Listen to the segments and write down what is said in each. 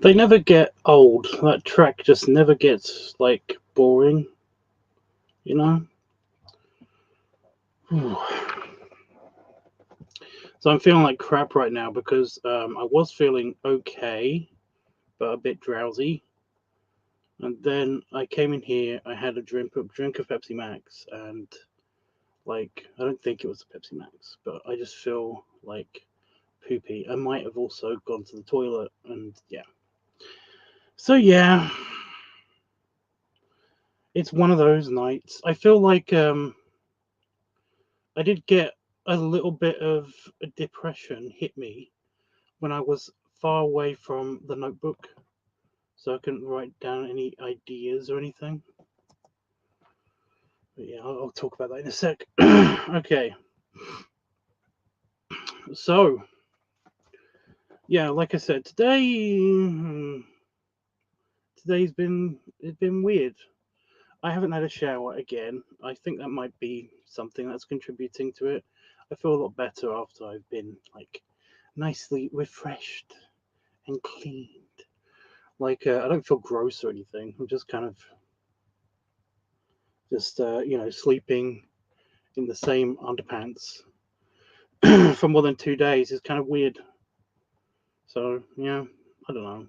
they never get old. That track just never gets like boring, you know. So I'm feeling like crap right now because I was feeling okay, but a bit drowsy. And then I came in here. I had a drink of Pepsi Max, and like I don't think it was a Pepsi Max, but I just feel like poopy. I might have also gone to the toilet, and yeah. So yeah, it's one of those nights. I feel like I did get a little bit of a depression hit me when I was far away from the notebook, so I couldn't write down any ideas or anything. But yeah, I'll talk about that in a sec. Okay, so yeah, like I said, today's been weird. I haven't had a shower again. I think that might be something that's contributing to it. I feel a lot better after I've been like nicely refreshed and cleaned. Like I don't feel gross or anything. I'm just kind of just sleeping in the same underpants for more than 2 days is kind of weird. So yeah, I don't know.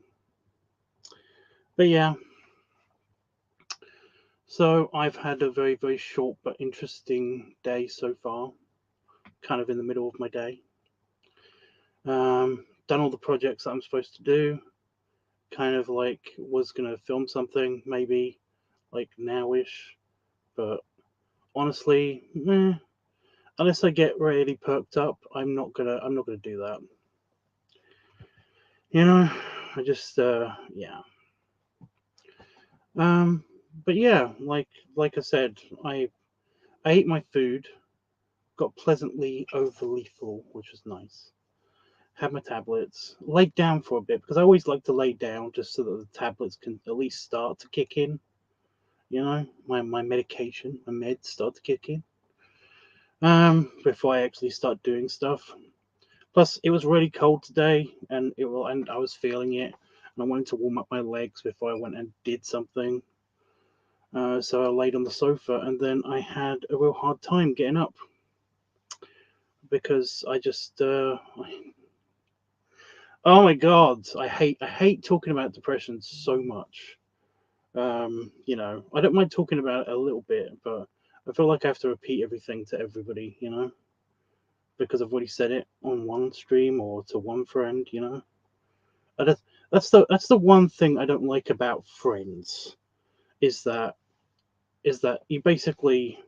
But yeah, so I've had a very very short but interesting day so far. Kind of in the middle of my day. Done all the projects that I'm supposed to do. Kind of like was gonna film something maybe like nowish, but honestly, unless I get really perked up, I'm not gonna do that. You know, I just yeah. Um, but yeah, like I said, I ate my food, got pleasantly overly full, which was nice. Had my tablets, laid down for a bit because I always like to lay down just so that the tablets can at least start to kick in. You know, my medication, my meds start to kick in. Before I actually start doing stuff. Plus, it was really cold today, and I was feeling it, and I wanted to warm up my legs before I went and did something. So I laid on the sofa, and then I had a real hard time getting up because I just, oh my god, I hate talking about depression so much. I don't mind talking about it a little bit, but I feel like I have to repeat everything to everybody, because I've already said it on one stream or to one friend, I don't, that's the one thing I don't like about friends is that you basically,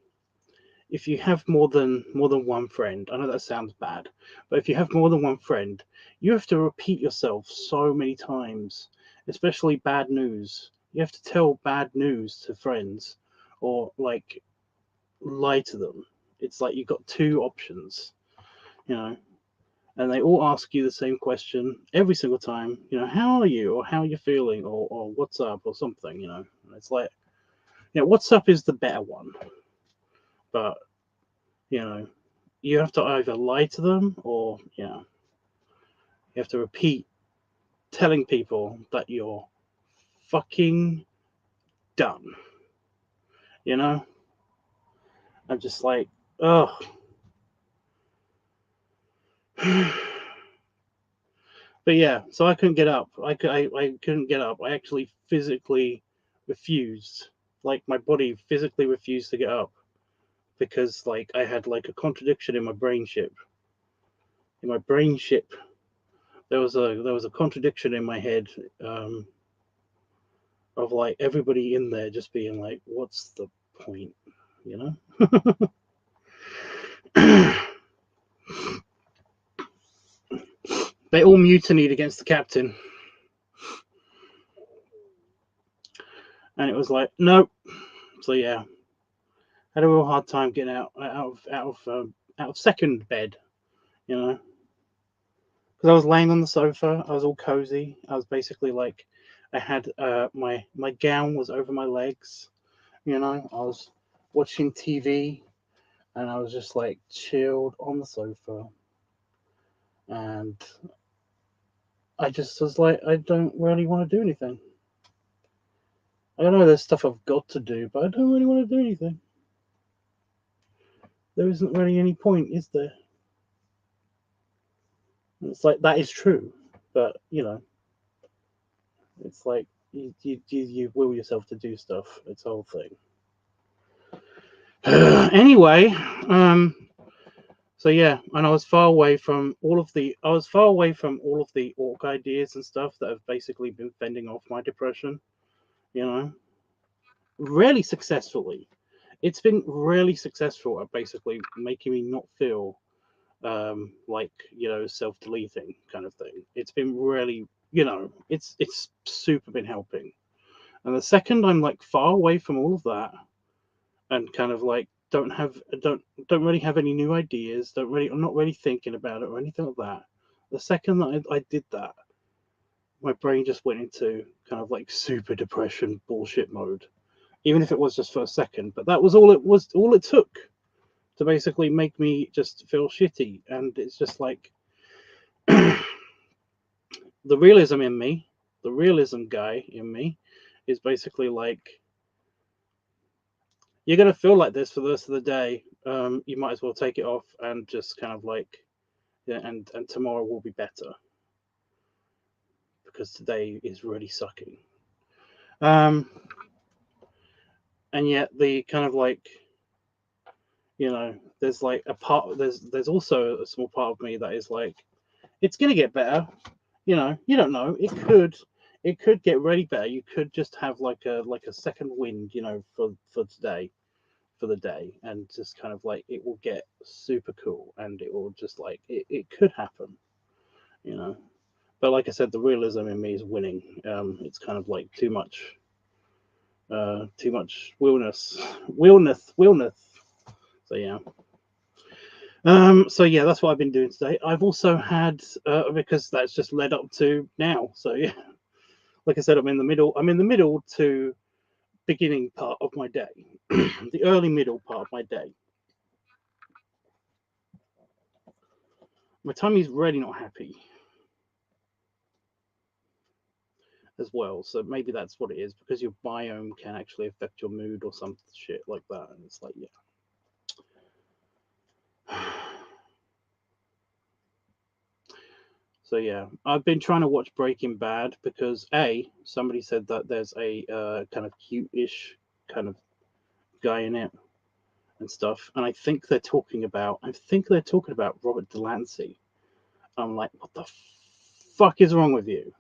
if you have more than one friend, I know that sounds bad, but if you have more than one friend, you have to repeat yourself so many times, especially bad news. You have to tell bad news to friends or like lie to them. It's like you've got two options, you know, and they all ask you the same question every single time, how are you, or how are you feeling, or what's up, or something, And it's like, what's up is the better one, but you know, you have to either lie to them or, you have to repeat telling people that you're fucking done, you know? I'm just like, oh. But yeah, so I couldn't get up. I couldn't get up. I actually physically refused. Like, my body physically refused to get up because, like, I had, like, a contradiction in my brain ship. In my brain ship, there was a contradiction in my head, of like everybody in there just being like, "What's the point?" You know. They all mutinied against the captain, and it was like, nope. So yeah, had a real hard time getting out of second bed. Because I was laying on the sofa, I was all cozy. I was basically like, I had my gown was over my legs. I was watching TV, and I was just like chilled on the sofa, and I just was like, I don't really want to do anything. I know there's stuff I've got to do, but I don't really want to do anything. There isn't really any point, is there? And it's like, that is true, but it's like you will yourself to do stuff. It's a whole thing. Anyway, so yeah, and I was far away from all of the orc ideas and stuff that have basically been fending off my depression, really successfully. It's been really successful at basically making me not feel like self-deleting kind of thing. It's been really, it's super been helping. And the second I'm like far away from all of that and kind of like don't really have any new ideas, I'm not really thinking about it or anything like that. The second that I did that, my brain just went into kind of like super depression bullshit mode. Even if it was just for a second, but that was all it took to basically make me just feel shitty. And it's just like the realism in me, the realism guy in me is basically like, you're going to feel like this for the rest of the day. You might as well take it off and just kind of like, yeah, and tomorrow will be better because today is really sucking. And yet the kind of like, there's like a part, there's also a small part of me that is like, it's going to get better. You don't know. It could get really better. You could just have like a second wind, for today, for the day, and just kind of like it will get super cool, and it will just like it could happen, But like I said, the realism in me is winning. It's kind of like too much willness. So yeah. So yeah, that's what I've been doing today. I've also had because that's just led up to now. So yeah, like I said, I'm in the middle to beginning part of my day, the early middle part of my day. My tummy's really not happy as well, so maybe that's what it is, because your biome can actually affect your mood or some shit like that. And it's like, yeah. So yeah, I've been trying to watch Breaking Bad because somebody said that there's a kind of cute-ish kind of guy in it and stuff, and I think they're talking about Robert Delancey. I'm like, what the fuck is wrong with you?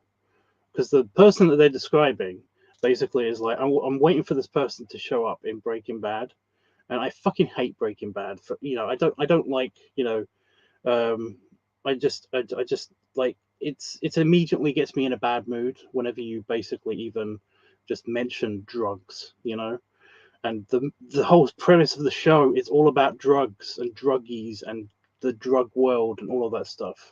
Because the person that they're describing basically is like, I'm waiting for this person to show up in Breaking Bad, and I fucking hate Breaking Bad. For I don't like I just like it immediately gets me in a bad mood whenever you basically even just mention drugs, and the whole premise of the show is all about drugs and druggies and the drug world and all of that stuff.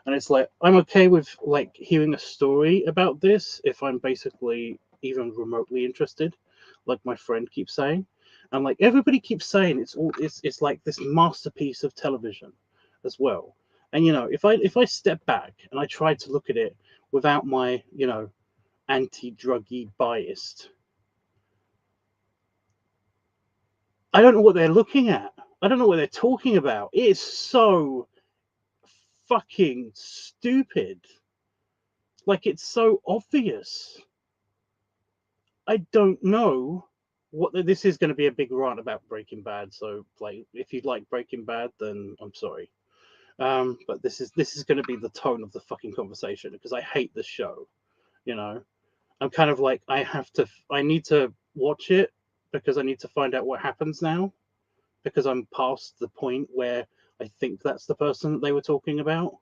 And it's like, I'm okay with like hearing a story about this if I'm basically even remotely interested, like my friend keeps saying. And like everybody keeps saying it's like this masterpiece of television as well. And if I step back and I try to look at it without my, anti-druggy biased, I don't know what they're looking at. I don't know what they're talking about. It is so fucking stupid. Like, it's so obvious. I don't know what this is going to be a big rant about Breaking Bad. So, like, if you like Breaking Bad, then I'm sorry. But this is going to be the tone of the fucking conversation because I hate this show. I'm kind of like, I need to watch it because I need to find out what happens now, because I'm past the point where I think that's the person that they were talking about,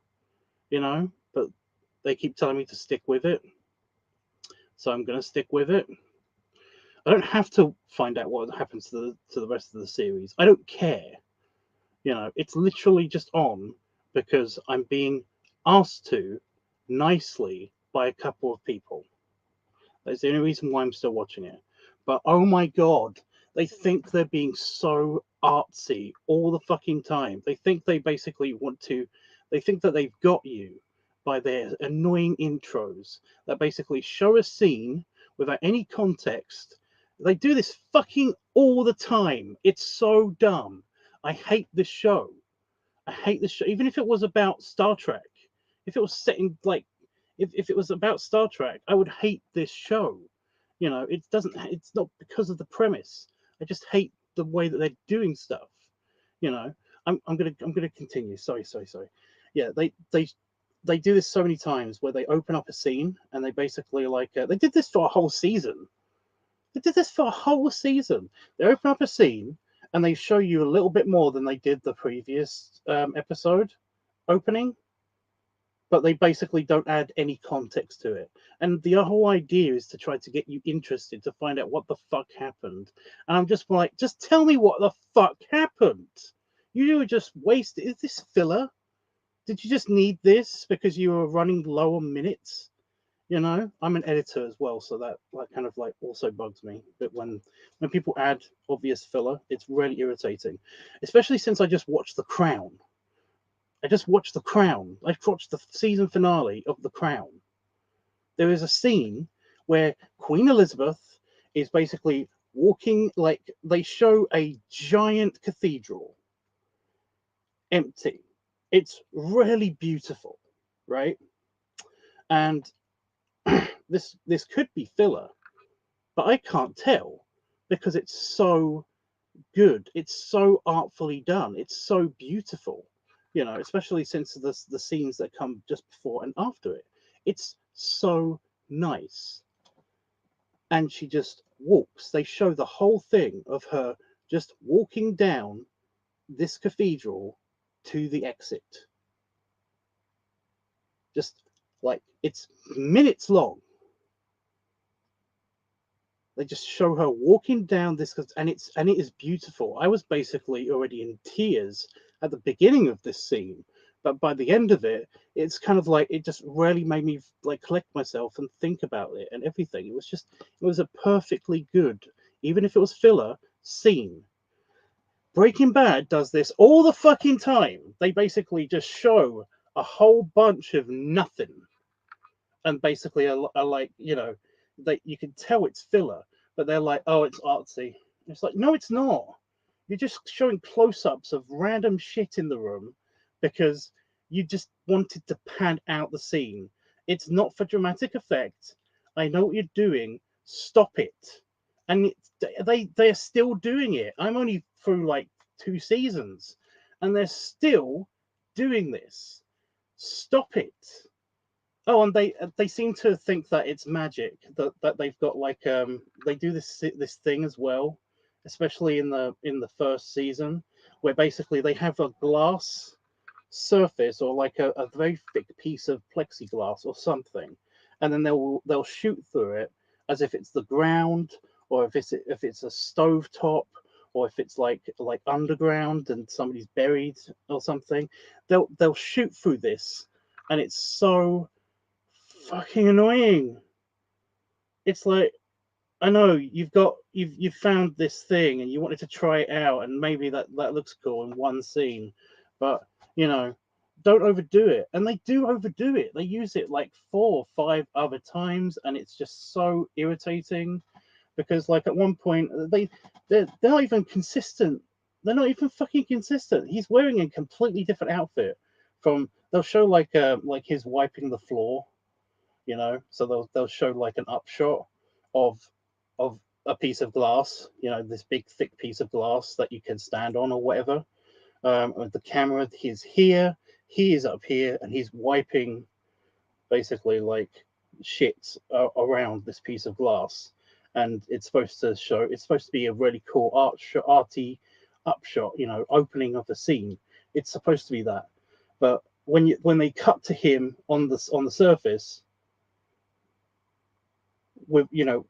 but they keep telling me to stick with it. So I'm going to stick with it. I don't have to find out what happens to the rest of the series. I don't care. It's literally just on because I'm being asked to nicely by a couple of people. That's the only reason why I'm still watching it. But oh my god, they think they're being so artsy all the fucking time. They think they basically they think that they've got you by their annoying intros that basically show a scene without any context. They do this fucking all the time. It's so dumb. I hate this show. I hate this show. Even if it was about Star Trek, if it was set in like, if it was about Star Trek, I would hate this show. You know, it doesn't. It's not because of the premise. I just hate the way that they're doing stuff. You know, I'm gonna continue. Sorry. Yeah, they do this so many times where they open up a scene and they basically like they did this for a whole season. They did this for a whole season. They open up a scene and they show you a little bit more than they did the previous episode opening, but they basically don't add any context to it. And the whole idea is to try to get you interested to find out what the fuck happened. And I'm just like, just tell me what the fuck happened. You were just wasted. Is this filler? Did you just need this because you were running low on minutes? You know, I'm an editor as well, so that kind of like also bugs me. But when people add obvious filler, it's really irritating, especially since I just watched The Crown. I watched the season finale of The Crown. There is a scene where Queen Elizabeth is basically walking, like they show a giant cathedral empty. It's really beautiful, right? And this could be filler, but I can't tell because it's so good. It's so artfully done. It's so beautiful, you know, especially since the scenes that come just before and after it. It's so nice. And she just walks. They show the whole thing of her just walking down this cathedral to the exit. Just like it's minutes long. They just show her walking down this, and it is beautiful. I was basically already in tears at the beginning of this scene, but by the end of it, it's kind of like it just really made me like collect myself and think about it and everything. It was a perfectly good, even if it was filler, scene. Breaking Bad does this all the fucking time. They basically just show a whole bunch of nothing, and basically are like, you know, you can tell it's filler, but they're like, oh, it's artsy. It's like, no, it's not. You're just showing close-ups of random shit in the room because you just wanted to pan out the scene. It's not for dramatic effect. I know what you're doing. Stop it. And they're still doing it. I'm only through like 2 seasons, and they're still doing this. Stop it. Oh, and they seem to think that it's magic, that they've got like they do this thing as well, especially in the first season, where basically they have a glass surface or like a very thick piece of plexiglass or something, and then they'll shoot through it as if it's the ground, or if it's a stove top, or if it's like underground and somebody's buried or something. They'll shoot through this, and it's so fucking annoying. It's like, I know you've found this thing and you wanted to try it out, and maybe that looks cool in one scene, but you know, don't overdo it. And they do overdo it. They use it like 4 or 5 other times, and it's just so irritating because like at one point they're not even consistent. They're not even fucking consistent. He's wearing a completely different outfit from. They'll show like his wiping the floor, you know, so they'll show like an upshot of a piece of glass, you know, this big thick piece of glass that you can stand on or whatever. With the camera, he's here, he is up here, and he's wiping basically like shit around this piece of glass, and it's supposed to be a really cool arty upshot, you know, opening of the scene. It's supposed to be that, but when they cut to him on the surface, with, you know,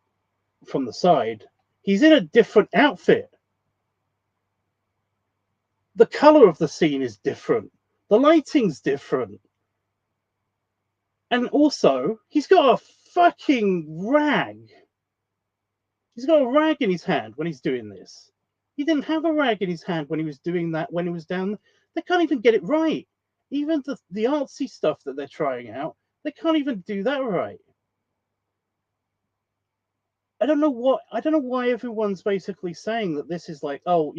from the side, he's in a different outfit. The color of the scene is different. The lighting's different. And also, he's got a fucking rag. He's got a rag in his hand when he's doing this. He didn't have a rag in his hand when he was doing that, when he was down. They can't even get it right. even the artsy stuff that they're trying out, they can't even do that right. I don't know why everyone's basically saying that this is like, oh,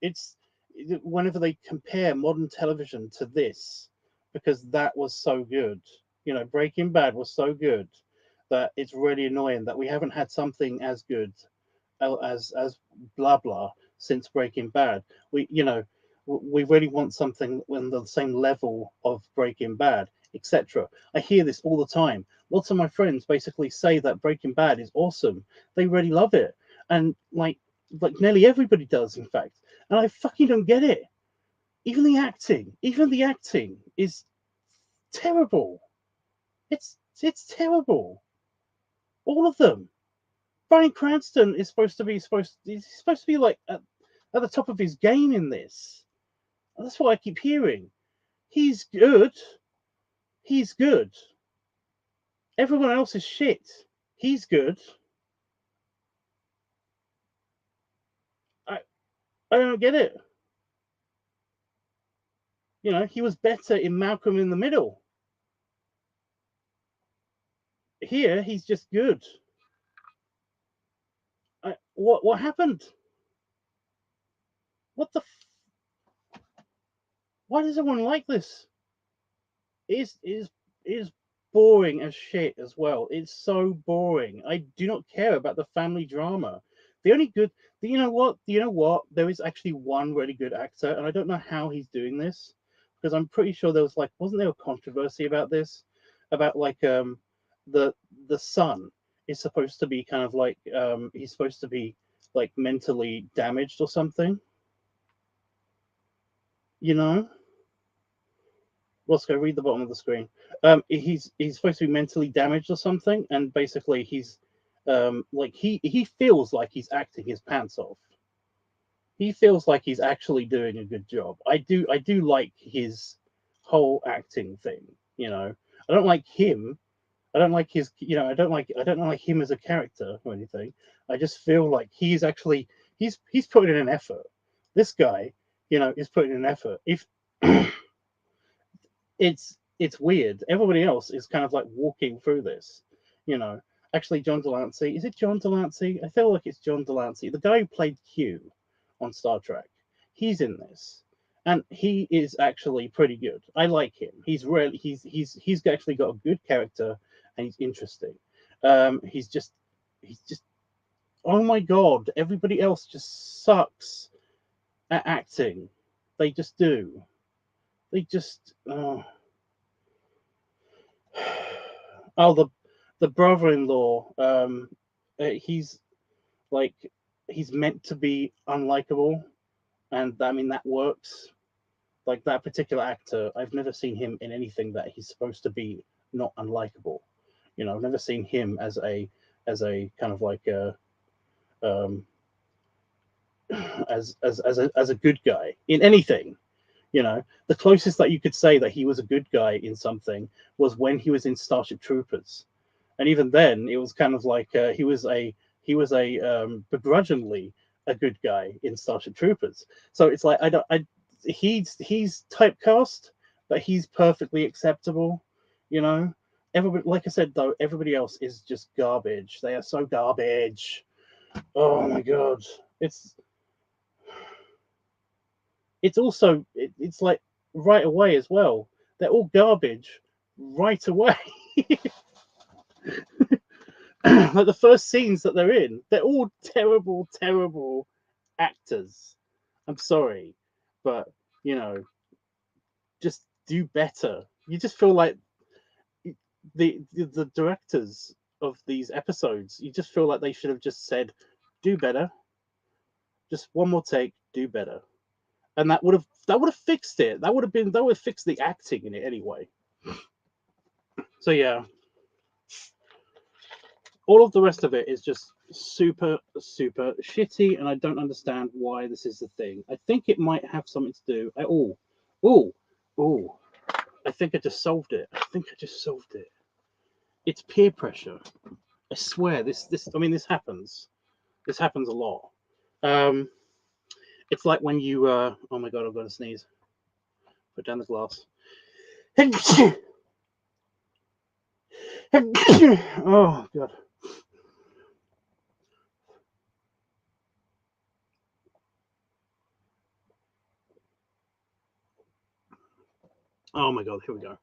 it's whenever they compare modern television to this, because that was so good. Breaking Bad was so good that it's really annoying that we haven't had something as good as blah blah since Breaking Bad. We really want something on the same level of Breaking Bad, etc. I hear this all the time. Lots of my friends basically say that Breaking Bad is awesome. They really love it, and like nearly everybody does, in fact. And I fucking don't get it. Even the acting is terrible. It's terrible. All of them. Bryan Cranston is he's supposed to be like at the top of his game in this. And that's what I keep hearing. He's good. He's good. Everyone else is shit. He's good. I I don't get it. He was better in Malcolm in the Middle. Here, he's just good. What happened? What the? Why does everyone like this? It is boring as shit as well. It's so boring. I do not care about the family drama. The only good, you know what? There is actually one really good actor, and I don't know how he's doing this, because I'm pretty sure there was wasn't there a controversy about this, about the son is supposed to be kind of he's supposed to be mentally damaged or something, you know? Let's go read the bottom of the screen. He's supposed to be mentally damaged or something, and basically he's he feels like he's acting his pants off. He feels like he's actually doing a good job. I do like his whole acting thing. I don't like him. I don't like his. I don't like him as a character or anything. I just feel like he's putting in an effort. This guy, is putting in an effort. If it's weird. Everybody else is kind of like walking through this, you know. Actually, John Delancey. Is it John Delancey? I feel like it's John Delancey, the guy who played Q on Star Trek. He's in this, and he is actually pretty good. I like him. He's actually got a good character, and he's interesting. He's just. Oh my god! Everybody else just sucks at acting. They just do. They just. Oh, the brother-in-law. He's like he's meant to be unlikable, and I mean that works. Like that particular actor, I've never seen him in anything that he's supposed to be not unlikable. I've never seen him as a kind of like a um as a good guy in anything. The closest that you could say that he was a good guy in something was when he was in Starship Troopers, and even then, it was kind of like he was a begrudgingly a good guy in Starship Troopers. So it's like I don't I he's typecast, but he's perfectly acceptable. You know, everybody, like I said though, everybody else is just garbage. They are so garbage. Oh my god, it's it's like right away as well. They're all garbage right away. Like the first scenes that they're in, they're all terrible, terrible actors. I'm sorry, but you know, just do better. You just feel like the directors of these episodes, you just feel like they should have just said, "Do better." Just one more take, do better, and that would have fixed it. That would have fixed the acting in it anyway. So yeah, all of the rest of it is just super, super shitty, and I don't understand why this is the thing. I think it might have something to do. Oh, oh! I think I just solved it. It's peer pressure. I swear, this. I mean, this happens. This happens a lot. Um, it's like when you. Oh my god, I've got to sneeze. Put down the glass. Oh god. Oh my god, here we go.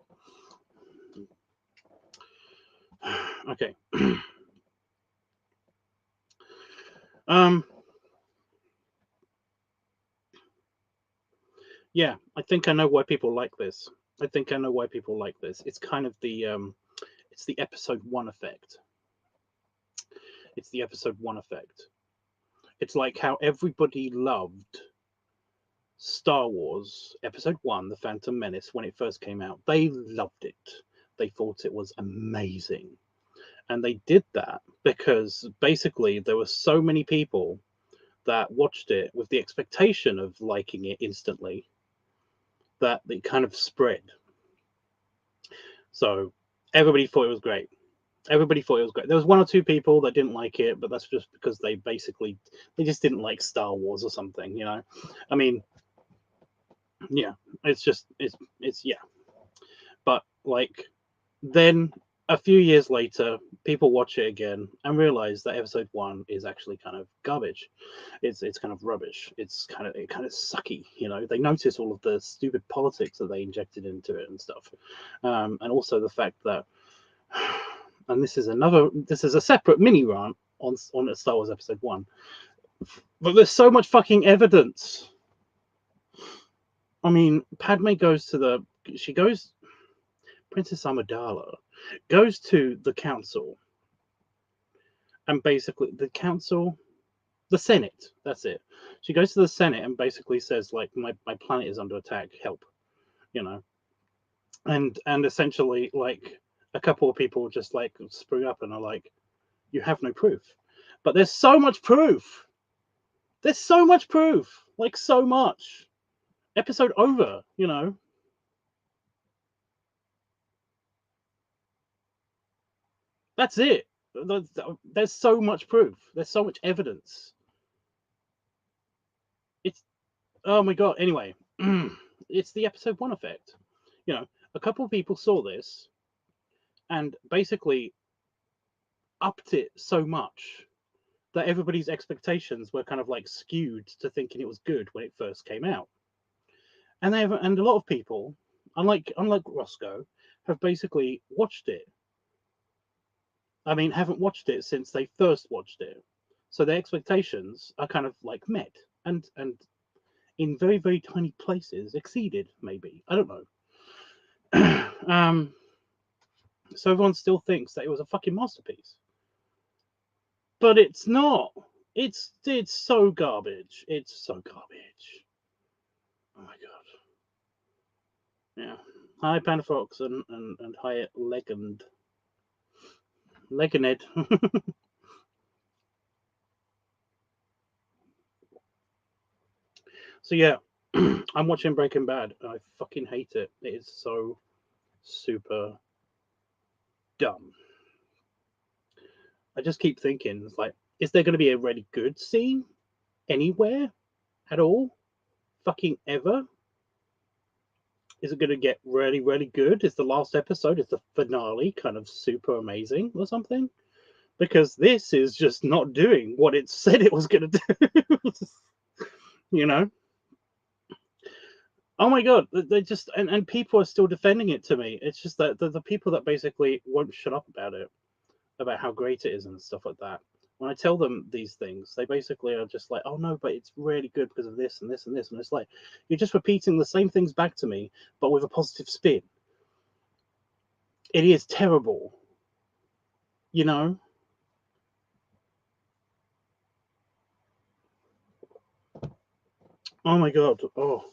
Okay. Yeah, I think I know why people like this. I think I know why people like this. It's kind of the it's the episode 1 effect. It's the episode 1 effect. It's like how everybody loved Star Wars Episode 1, The Phantom Menace, when it first came out. They loved it. They thought it was amazing. And they did that because basically there were so many people that watched it with the expectation of liking it instantly that it kind of spread. So everybody thought it was great. Everybody thought it was great. There was 1 or 2 people that didn't like it, but that's just because they just didn't like Star Wars or something, you know. I mean, yeah, it's yeah. But like then a few years later, people watch it again and realize that episode 1 is actually kind of garbage. It's kind of rubbish. It's kind of sucky, you know. They notice all of the stupid politics that they injected into it and stuff, and also the fact that, and this is a separate mini rant on Star Wars Episode 1, but there's so much fucking evidence. I mean, Padme goes to Princess Amidala goes to the council, and basically the Senate, that's it. She goes to the Senate and basically says, like, my planet is under attack, help, you know. And essentially, like, a couple of people just like spring up and are like, you have no proof. But there's so much proof. There's so much proof. Like, so much. Episode over, you know. That's it. There's so much proof. There's so much evidence. It's, oh my god. Anyway, it's the episode 1 effect. You know, a couple of people saw this and basically upped it so much that everybody's expectations were kind of like skewed to thinking it was good when it first came out. And a lot of people, unlike Roscoe, have basically watched it. I mean, haven't watched it since they first watched it, so their expectations are kind of like met and in very, very tiny places exceeded. Maybe, I don't know. So everyone still thinks that it was a fucking masterpiece, but it's not. It's so garbage. It's so garbage. Oh my god. Yeah. Hi, Panda Fox and hi, Legend. So yeah, I'm watching Breaking Bad and I fucking hate it. It is so super dumb. I just keep thinking, it's like, is there going to be a really good scene anywhere at all? Fucking ever? Is it going to get really, really good? Is the last episode, is the finale kind of super amazing or something? Because this is just not doing what it said it was going to do. You know? Oh my god, they just and people are still defending it to me. It's just that the people that basically won't shut up about it, about how great it is and stuff like that. When I tell them these things, they basically are just like, "Oh no, but it's really good because of this and this and this." And it's like, you're just repeating the same things back to me, but with a positive spin. It is terrible, you know. Oh my god. Oh.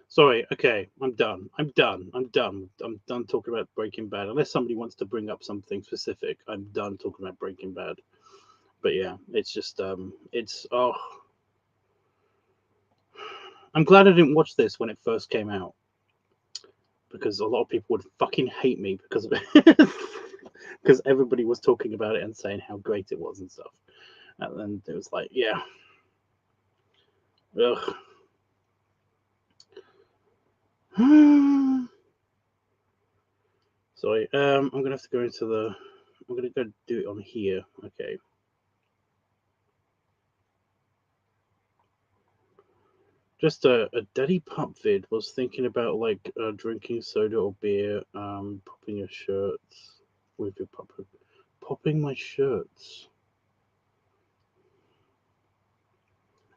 Sorry, okay, I'm done. I'm done. I'm done. I'm done talking about Breaking Bad. Unless somebody wants to bring up something specific, I'm done talking about Breaking Bad. But yeah, it's just it's oh, I'm glad I didn't watch this when it first came out, because a lot of people would fucking hate me because of it. Because everybody was talking about it and saying how great it was and stuff. And then it was like, yeah, ugh. Sorry, I'm gonna have to go into the. I'm gonna go do it on here. Okay. Just a daddy pup vid. Was thinking about like drinking soda or beer, popping your shirts with your pup. Popping my shirts.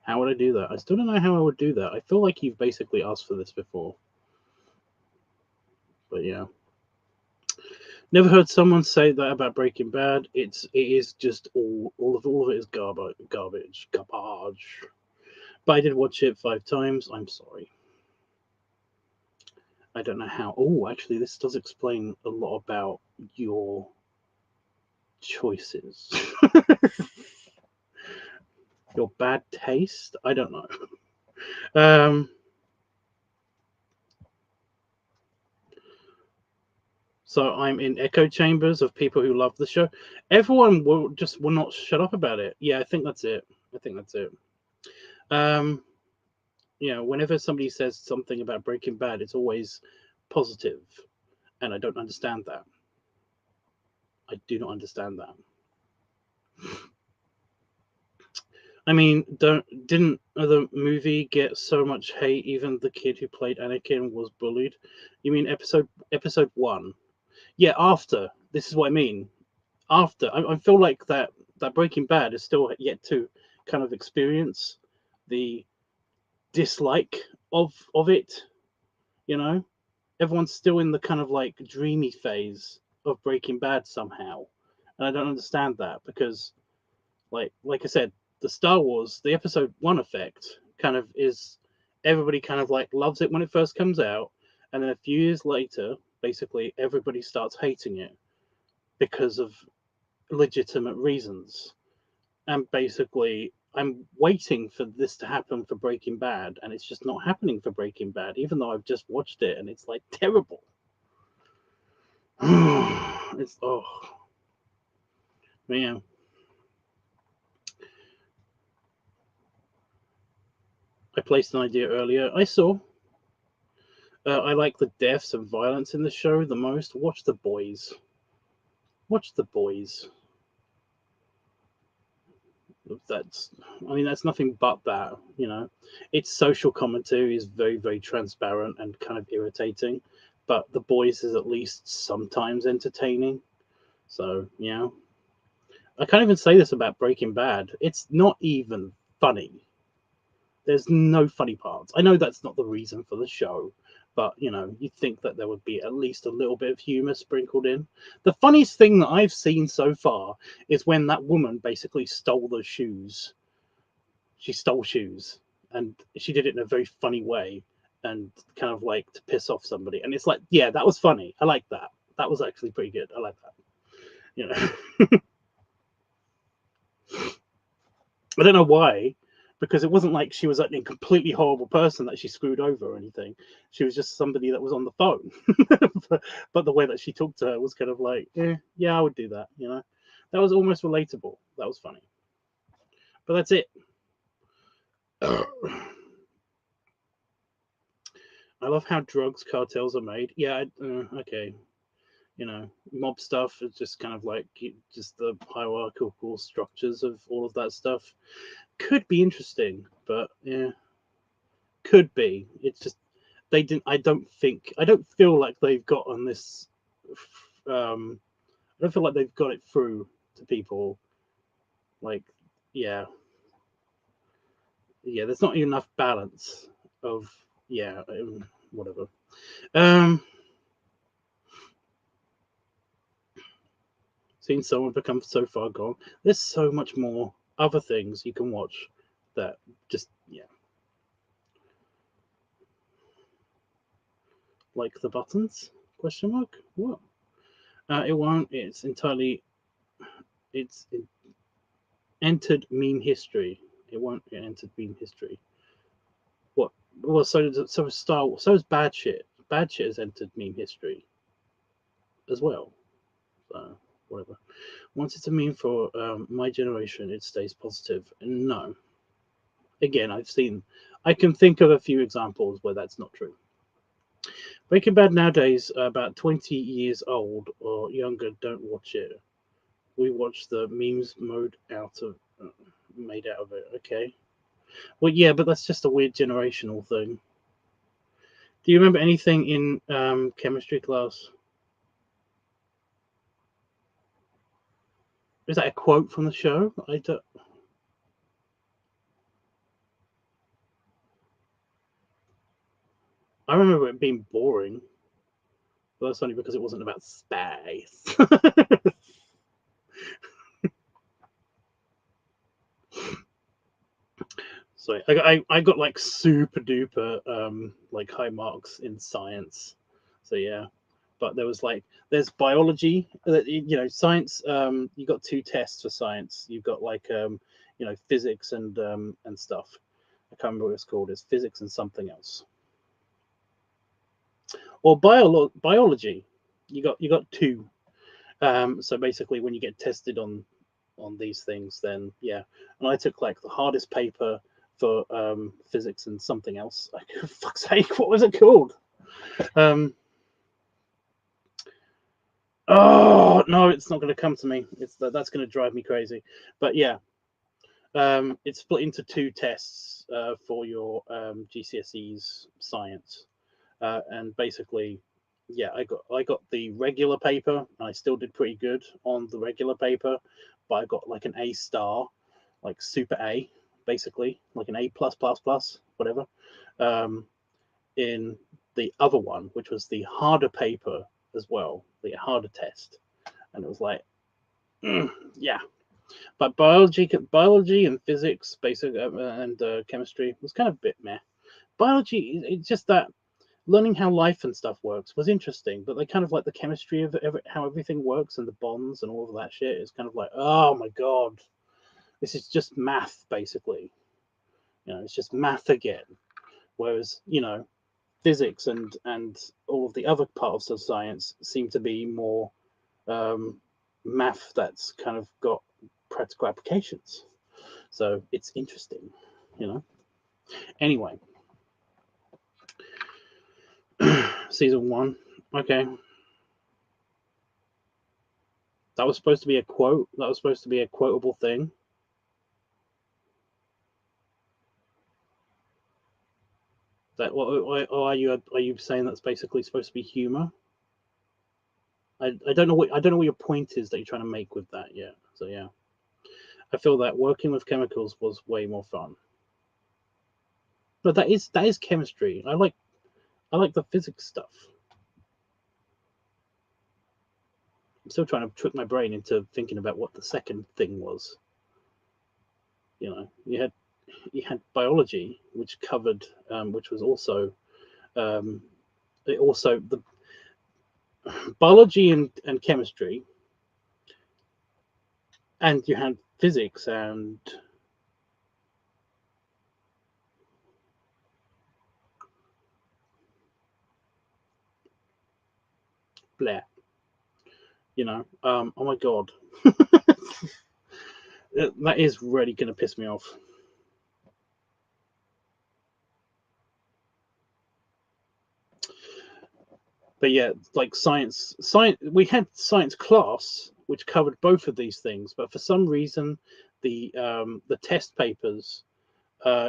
How would I do that? I still don't know how I would do that. I feel like you've basically asked for this before. But yeah. Never heard someone say that about Breaking Bad. It is just all of it is garbage. But I did watch it 5 times. I'm sorry. I don't know how. Oh, actually, this does explain a lot about your choices. Your bad taste. I don't know. So I'm in echo chambers of people who love the show. Everyone will not shut up about it. Yeah, I think that's it. I think that's it. Whenever somebody says something about Breaking Bad, it's always positive, and I don't understand that. I do not understand that. I mean, didn't the movie get so much hate? Even the kid who played Anakin was bullied. You mean episode 1? Yeah, after. This is what I mean. After, I feel like that Breaking Bad is still yet to kind of experience the dislike of it. You know, everyone's still in the kind of like dreamy phase of Breaking Bad somehow, and I don't understand that because, like I said, the Star Wars, the Episode 1 effect, kind of is everybody kind of like loves it when it first comes out, and then a few years later, basically everybody starts hating it because of legitimate reasons. And basically, I'm waiting for this to happen for Breaking Bad, and it's just not happening for Breaking Bad, even though I've just watched it and it's like terrible. It's man. I placed an idea earlier. I saw. I like the deaths and violence in the show the most. Watch The Boys. Watch The Boys. That's nothing but that. Its social commentary is very, very transparent and kind of irritating, but The Boys is at least sometimes entertaining. So yeah, I can't even say this about Breaking Bad. It's not even funny. There's no funny parts. I know that's not the reason for the show, but you'd think that there would be at least a little bit of humor sprinkled in. The funniest thing that I've seen so far is when that woman basically stole the shoes. She stole shoes, and she did it in a very funny way, and kind of like to piss off somebody. And it's like, yeah, that was funny. I like that. That was actually pretty good. I like that. I don't know why, because it wasn't like she was like a completely horrible person that she screwed over or anything. She was just somebody that was on the phone. but the way that she talked to her was kind of like, yeah, I would do that. That was almost relatable. That was funny. But that's it. I love how drugs cartels are made. Yeah, okay. Mob stuff is just kind of like just the hierarchical structures of all of that stuff. Could be interesting, but yeah, could be. It's just they didn't. I don't feel like they've gotten this. I don't feel like they've got it through to people. Like, yeah, yeah. There's not enough balance of whatever. Um, Seen someone become so far gone. There's so much more other things you can watch that just like the buttons question mark what it won't. It's entered meme history. It won't get entered meme history. What? Well, so is Star Wars. So is bad shit. Bad shit has entered meme history as well. So whatever. Wants it to mean for my generation, it stays positive. No. Again, I can think of a few examples where that's not true. Breaking Bad nowadays, about 20 years old or younger, don't watch it. We watch the memes made out of it. Okay. Well, yeah, but that's just a weird generational thing. Do you remember anything in chemistry class? Is that a quote from the show? I remember it being boring, but that's only because it wasn't about space. So I got like super duper like high marks in science. So yeah, but there's biology, science. You got two tests for science. You've got like physics and stuff. I can't remember what it's called. It's physics and something else. Or biology. You got two. So basically, when you get tested on these things, then yeah. And I took like the hardest paper for physics and something else. Like, for fuck's sake, what was it called? Oh no, it's not going to come to me. That's going to drive me crazy. But yeah, it's split into two tests for your GCSEs science, and basically, yeah, I got the regular paper, and I still did pretty good on the regular paper, but I got like an A star, like super A, basically like an A plus plus plus whatever, in the other one, which was the harder paper as well, the harder test, and it was like, yeah. But biology and physics, basic and chemistry was kind of a bit meh. Biology, it's just that learning how life and stuff works was interesting, but they kind of like the chemistry of how everything works and the bonds and all of that shit is kind of like, oh my god, this is just math basically. It's just math again. Whereas physics and all of the other parts of science seem to be more math that's kind of got practical applications. So it's interesting. Anyway, season 1. Okay. That was supposed to be a quote. That was supposed to be a quotable thing. That what are you saying that's basically supposed to be humor? I don't know what your point is that you're trying to make with that yet. So yeah, I feel that working with chemicals was way more fun. But that is chemistry. I like the physics stuff. I'm still trying to trick my brain into thinking about what the second thing was. You had biology, which covered, which was also, the biology and chemistry, and you had physics and blah. Oh my god, that is really going to piss me off. But yeah, like science. We had science class which covered both of these things, but for some reason, the test papers,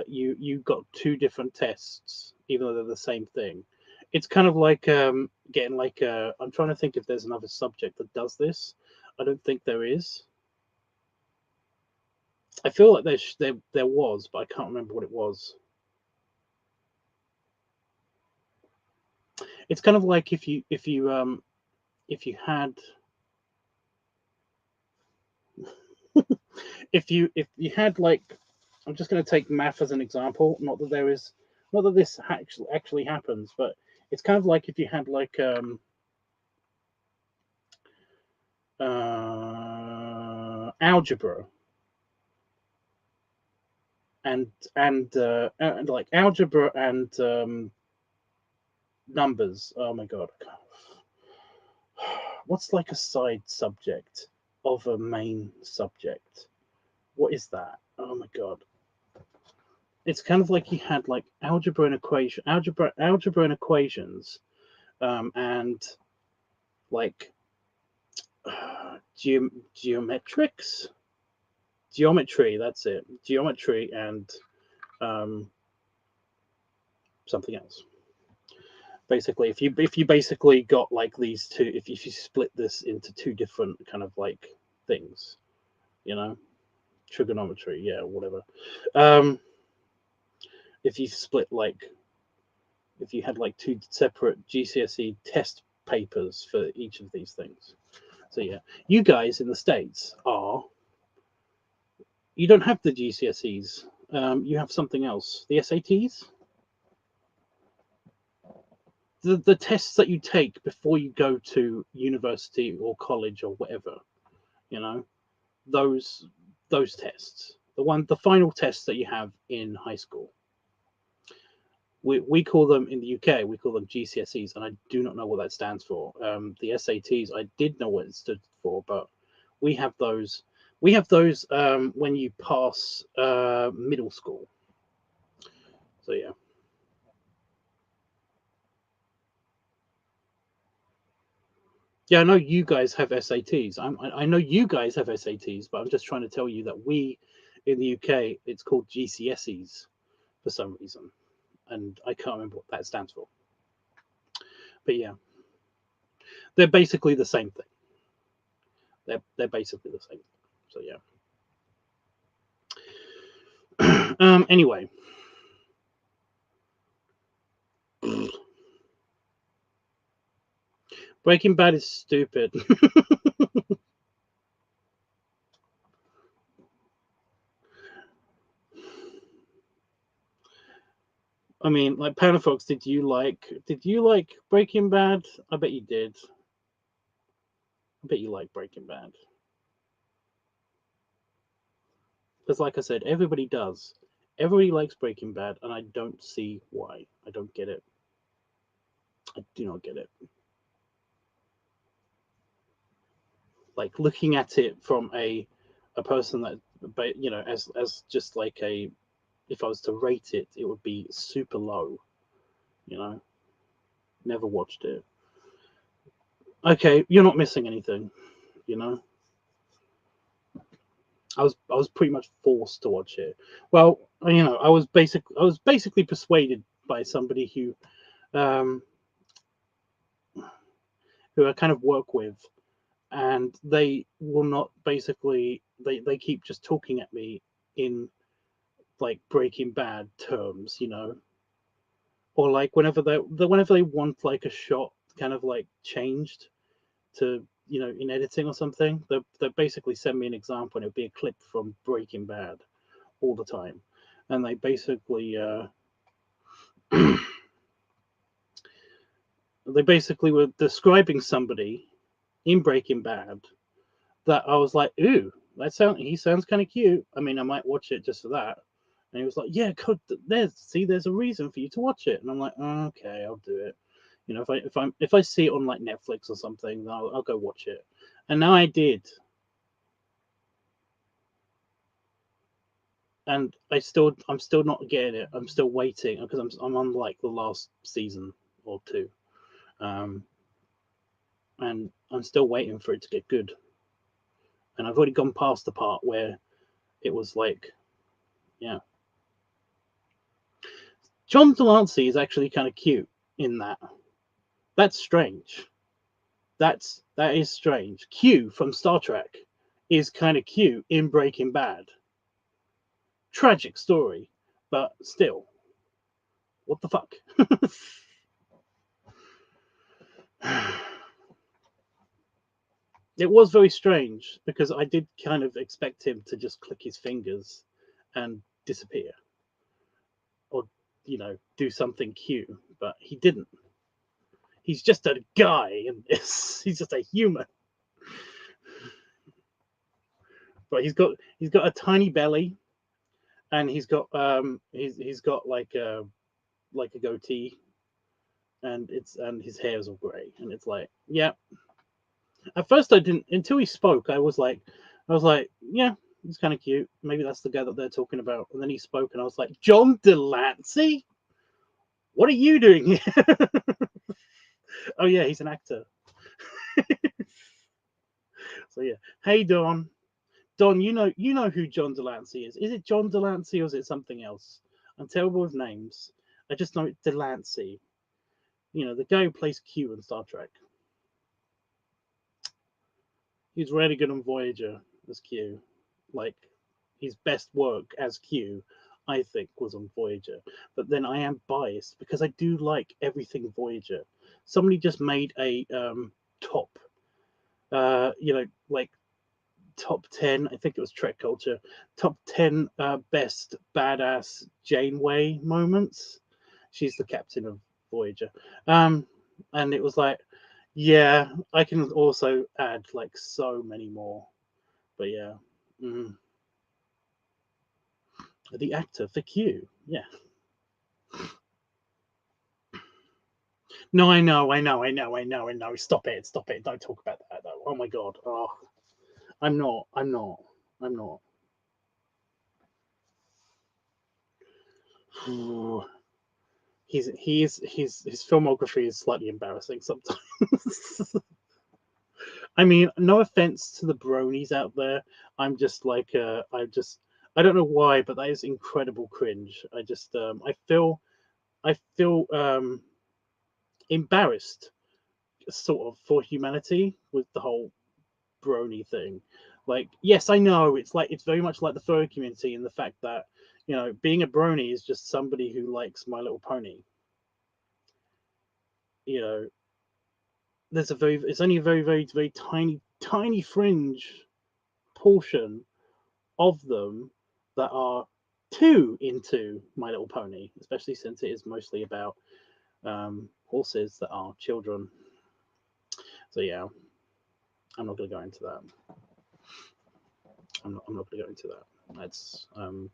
you got two different tests, even though they're the same thing. It's kind of like getting like I'm trying to think if there's another subject that does this. I don't think there is. I feel like there was, but I can't remember what it was. It's kind of like if you had if you had like, I'm just going to take math as an example. Not that this actually happens, but it's kind of like if you had like algebra and like algebra and numbers. Oh my god. what's like a side subject of a main subject? What is that? Oh my god. It's kind of like you had like algebra and equations, and like geometrics, geometry. That's it. Geometry and um, something else. Basically, if you basically got like these two, if you split this into two different kind of like things, you know, trigonometry, yeah, whatever. If you split like, if you had like two separate GCSE test papers for each of these things. So yeah, you guys in the States you don't have the GCSEs. You have something else. The SATs, the tests that you take before you go to university or college or whatever. You know, those tests. The final tests that you have in high school. We call them in the UK. We call them GCSEs, and I do not know what that stands for. The SATs, I did know what it stood for, but we have those. We have those when you pass middle school. So yeah. Yeah, I know you guys have SATs. I know you guys have SATs, but I'm just trying to tell you that we in the UK, it's called GCSEs for some reason, and I can't remember what that stands for. But yeah, they're basically the same thing. They're basically the same thing. So yeah. Anyway, Breaking Bad is stupid. I mean, like Panafox, did you like Breaking Bad? I bet you did. I bet you like Breaking Bad. Because like I said, everybody does. Everybody likes Breaking Bad, and I don't see why. I don't get it. I do not get it. Like looking at it from a person that, you know, as just like a, if I was to rate it, it would be super low. You know, never watched it. Okay, you're not missing anything. You know, I was pretty much forced to watch it. Well, you know, I was basically persuaded by somebody um, who I kind of work with, and they will not basically they keep just talking at me in like Breaking Bad terms, you know, or like whenever they want like a shot kind of like changed to, you know, in editing or something, they basically send me an example and it'll be a clip from Breaking Bad all the time, and they basically they basically were describing somebody in Breaking Bad that I was like, ooh, he sounds kind of cute. I mean, I might watch it just for that. And he was like, yeah, God, there's a reason for you to watch it. And I'm like, oh, okay, I'll do it. You know, if I see it on like Netflix or something, then I'll go watch it. And now I did, and I'm still not getting it. I'm still waiting because I'm on like the last season or two, um, and I'm still waiting for it to get good. And I've already gone past the part where it was like, yeah, John Delancey is actually kind of cute in that. That's strange. That is strange. Q from Star Trek is kind of cute in Breaking Bad. Tragic story, but still, what the fuck? It was very strange because I did kind of expect him to just click his fingers and disappear, or you know, do something cute, but he didn't. He's just a guy in this. He's just a human. But he's got a tiny belly, and he's got like a goatee, and his hair is all grey, and it's like, yeah, At first, I didn't until he spoke. I was like, yeah, he's kind of cute. Maybe that's the guy that they're talking about. And then he spoke, and I was like, John Delancey, what are you doing here? Oh yeah, he's an actor. So yeah, hey Don, Don, you know who John Delancey is. Is it John Delancey or is it something else? I'm terrible with names. I just know it's Delancey. You know, the guy who plays Q in Star Trek. He's really good on Voyager as Q. Like, his best work as Q, I think, was on Voyager. But then I am biased because I do like everything Voyager. Somebody just made a top, like top 10. I think it was Trek Culture. Top 10 best badass Janeway moments. She's the captain of Voyager. And it was like, yeah, I can also add like so many more. But yeah. Mm. The actor for Q. Yeah. No, I know. Stop it. Don't talk about that though. Oh my god. Oh, I'm not. His filmography is slightly embarrassing sometimes. I mean, no offense to the bronies out there. I'm just like I don't know why, but that is incredible cringe. I feel embarrassed sort of for humanity with the whole brony thing. Like, yes, I know it's very much like the furry community in the fact that, you know, being a brony is just somebody who likes My Little Pony. You know, it's only a very tiny fringe portion of them that are too into My Little Pony, especially since it is mostly about horses that are children. So yeah, I'm not going to go into that. I'm not going to go into that. That's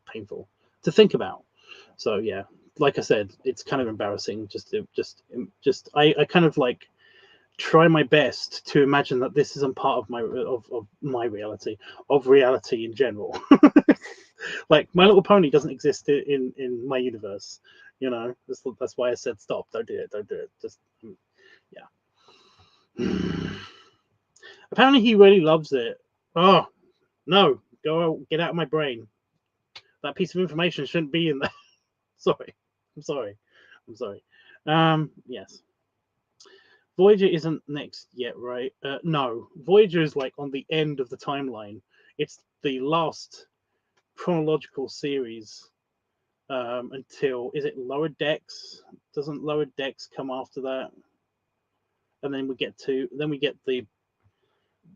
painful to think about. So yeah, like I said, it's kind of embarrassing. I kind of like try my best to imagine that this isn't part of my reality, of reality in general. Like, My Little Pony doesn't exist in my universe. You know, that's why I said stop. Don't do it. Don't do it. Just yeah. Apparently, he really loves it. Oh no, get out of my brain. That piece of information shouldn't be in there. Sorry, I'm sorry, I'm sorry. Yes. Voyager isn't next yet, right? No, Voyager is like on the end of the timeline. It's the last chronological series until, is it Lower Decks? Doesn't Lower Decks come after that? And then we get the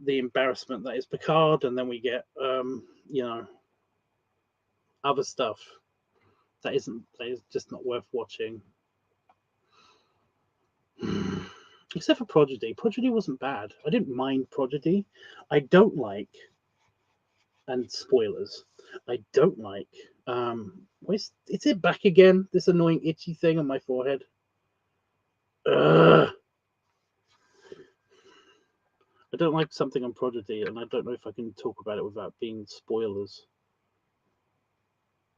embarrassment that is Picard, and then we get other stuff that is just not worth watching. Except for Prodigy. Prodigy wasn't bad. I didn't mind Prodigy. I don't like, and spoilers, I don't like is it back again? This annoying itchy thing on my forehead. Ugh. I don't like something on Prodigy, and I don't know if I can talk about it without being spoilers.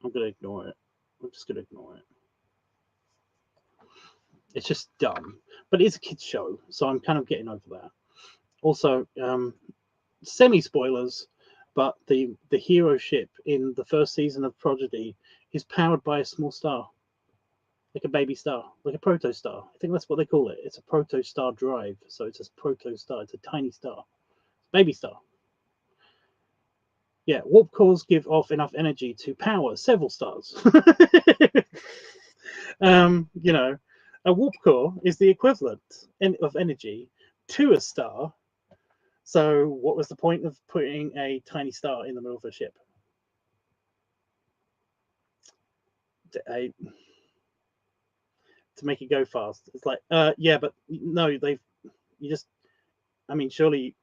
I'm gonna ignore it. I'm just gonna ignore it. It's just dumb, but it's a kids show, so I'm kind of getting over that. Also, semi spoilers, but the hero ship in the first season of Prodigy is powered by a small star, like a baby star, like a proto star. I think that's what they call it. It's a proto star drive, so it's a proto star. It's a tiny star, baby star. Yeah, warp cores give off enough energy to power several stars. You know, a warp core is the equivalent of energy to a star. So, what was the point of putting a tiny star in the middle of a ship? To make it go fast. It's like, yeah, but no, you just, I mean, surely,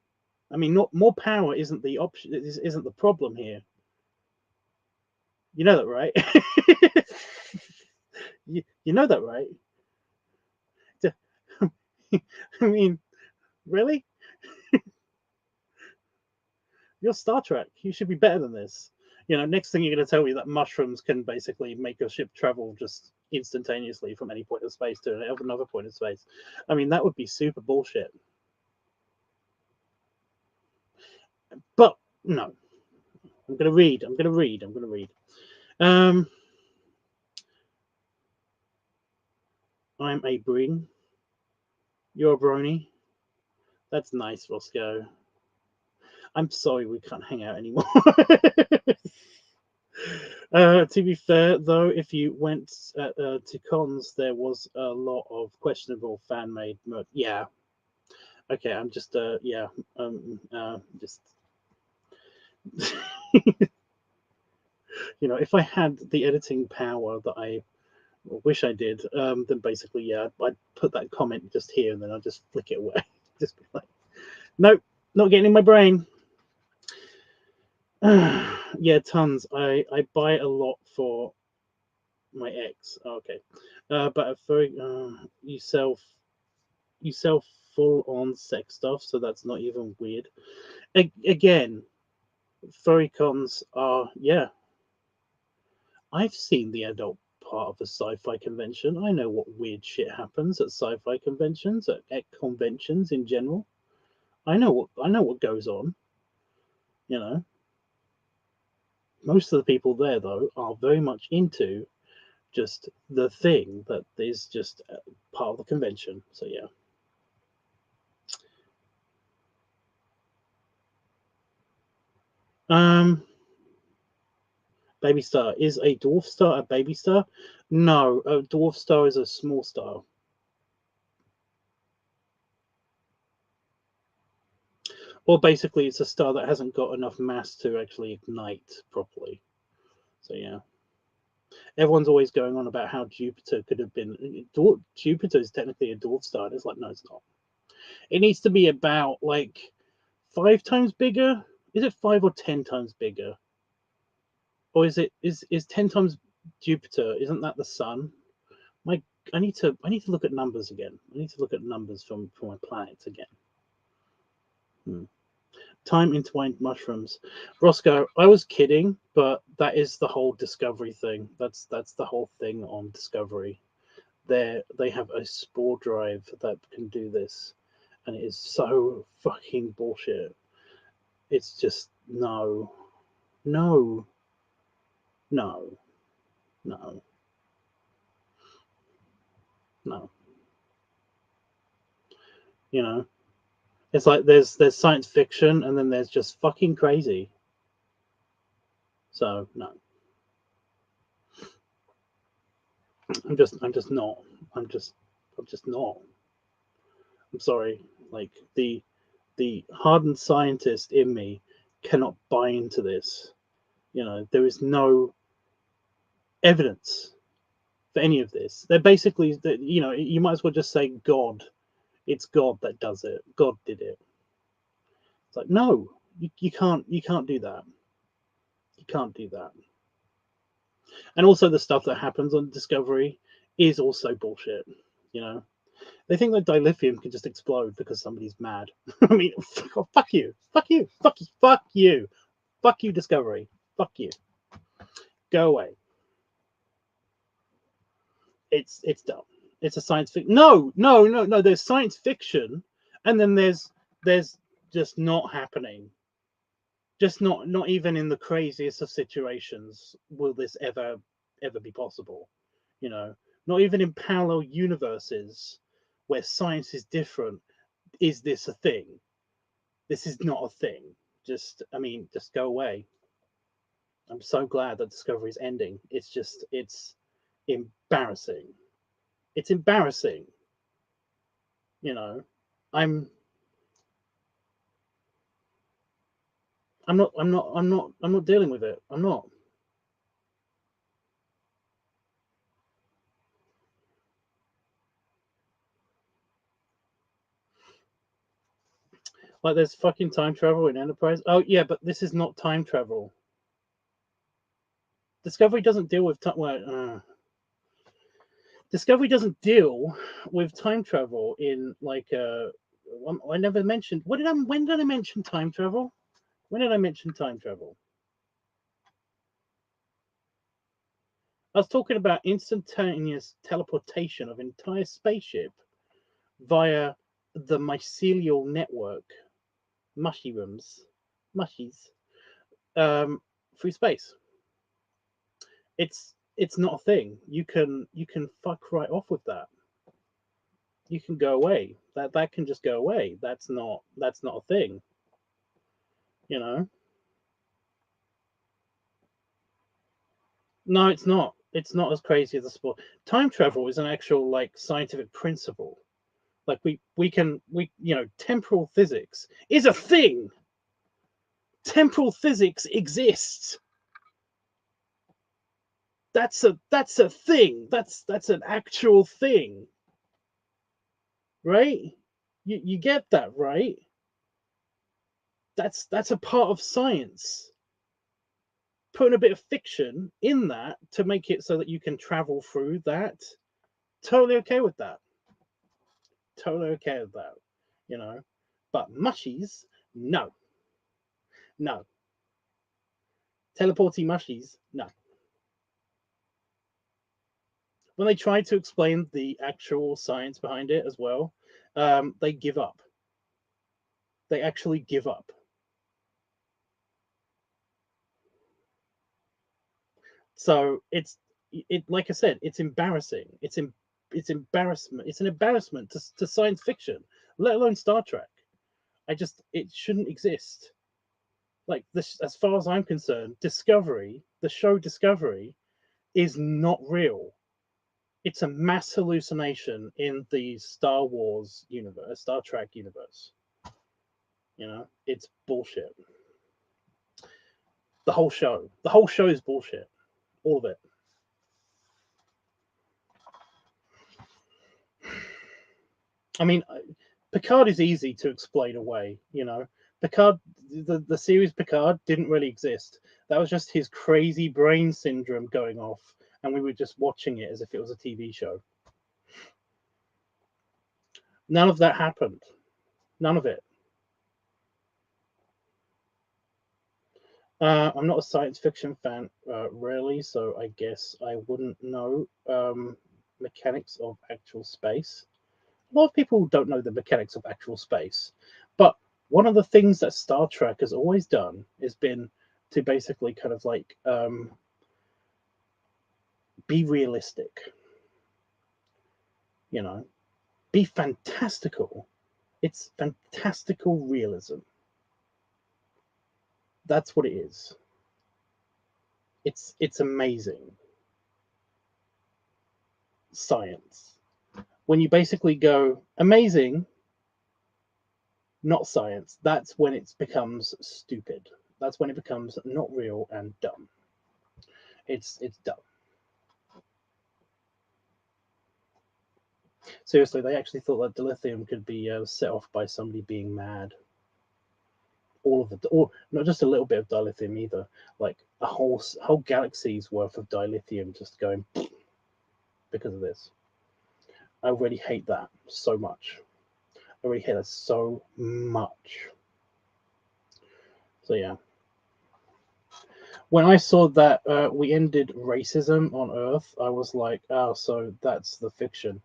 I mean, not more power isn't the option, isn't the problem here. You know that, right? you know that, right? I mean, really? You're Star Trek. You should be better than this. You know, next thing you're going to tell me that mushrooms can basically make your ship travel just instantaneously from any point of space to another point of space. I mean, that would be super bullshit. But no, I'm going to read. I'm a Breen. You're a Brony. That's nice, Roscoe. I'm sorry we can't hang out anymore. To be fair, though, if you went to cons, there was a lot of questionable fan-made merch. Yeah. Okay, I'm just just you know, if I had the editing power that I wish I did, then basically, yeah, I'd put that comment just here and then I'll just flick it away. Just be like, nope, not getting in my brain. Yeah, tons. I buy a lot for my ex. Okay, but a very you sell full on sex stuff, so that's not even weird. Again, furry cons are, yeah. I've seen the adult part of a sci-fi convention. I know what weird shit happens at sci-fi conventions, at conventions in general. I know what goes on. You know, most of the people there though are very much into just the thing that is just part of the convention. So yeah. Baby star, is a dwarf star a baby star? No, a dwarf star is a small star. Or basically, it's a star that hasn't got enough mass to actually ignite properly. So yeah. Everyone's always going on about how Jupiter could have been. Jupiter is technically a dwarf star. And it's like, no, it's not. It needs to be about like 5 times bigger. Is it 5 or 10 times bigger? Or is 10 times Jupiter? Isn't that the sun? I need to look at numbers again. I need to look at numbers from my planets again. Time entwined mushrooms. Roscoe, I was kidding, but that is the whole Discovery thing. That's the whole thing on Discovery. They have a spore drive that can do this, and it is so fucking bullshit. It's just no. You know, it's like there's science fiction and then there's just fucking crazy. So no. I'm just not. I'm just not. I'm sorry. Like the hardened scientist in me cannot buy into this. You know, there is no evidence for any of this. They're basically, you know, you might as well just say God. It's God that does it. God did it. It's like, no, you can't do that. You can't do that. And also the stuff that happens on Discovery is also bullshit. You know, they think that dilithium can just explode because somebody's mad. I mean, fuck you, Discovery, fuck you. Go away. It's dumb. It's a science fiction. No. There's science fiction, and then there's just not happening. Just not even in the craziest of situations will this ever be possible. You know, not even in parallel universes where science is different is this a thing. This is not a thing. Just go away. I'm so glad that Discovery is ending. It's embarrassing. It's embarrassing. You know, I'm not dealing with it. I'm not. Like there's fucking time travel in Enterprise. Oh yeah, but this is not time travel. Discovery doesn't deal with time. Discovery doesn't deal with time travel in like I never mentioned. When did I mention time travel? When did I mention time travel? I was talking about instantaneous teleportation of entire spaceship via the mycelial network, mushies, through space. It's not a thing. You can fuck right off with that. You can go away. That can just go away. That's not a thing. You know? No, it's not. It's not as crazy as a sport. Time travel is an actual like scientific principle. Like we temporal physics is a thing. Temporal physics exists. That's a thing. That's an actual thing. Right? You get that, right? That's a part of science. Putting a bit of fiction in that to make it so that you can travel through that. Totally okay with that. Totally okay with that. You know? But mushies, no. No. Teleporty mushies, no. When they try to explain the actual science behind it as well, they give up. They actually give up. So it's like I said, it's embarrassing. It's embarrassment. It's an embarrassment to science fiction, let alone Star Trek. It shouldn't exist. Like this, as far as I'm concerned, Discovery, the show Discovery, is not real. It's a mass hallucination in the Star Wars universe, Star Trek universe. You know, it's bullshit. The whole show is bullshit. All of it. I mean, Picard is easy to explain away. You know, Picard, the series Picard didn't really exist. That was just his crazy brain syndrome going off, and we were just watching it as if it was a TV show. None of that happened. None of it. I'm not a science fiction fan, really, so I guess I wouldn't know mechanics of actual space. A lot of people don't know the mechanics of actual space, but one of the things that Star Trek has always done has been to basically kind of like be realistic, you know, be fantastical. It's fantastical realism. That's what it is. It's amazing science. When you basically go amazing, not science, that's when it becomes stupid. That's when it becomes not real and dumb. It's dumb. Seriously, they actually thought that dilithium could be set off by somebody being mad. All of it, or not just a little bit of dilithium either, like a whole galaxy's worth of dilithium just going because of this. I really hate that so much. I really hate that so much. So yeah. When I saw that we ended racism on Earth, I was like, oh, so that's the fiction.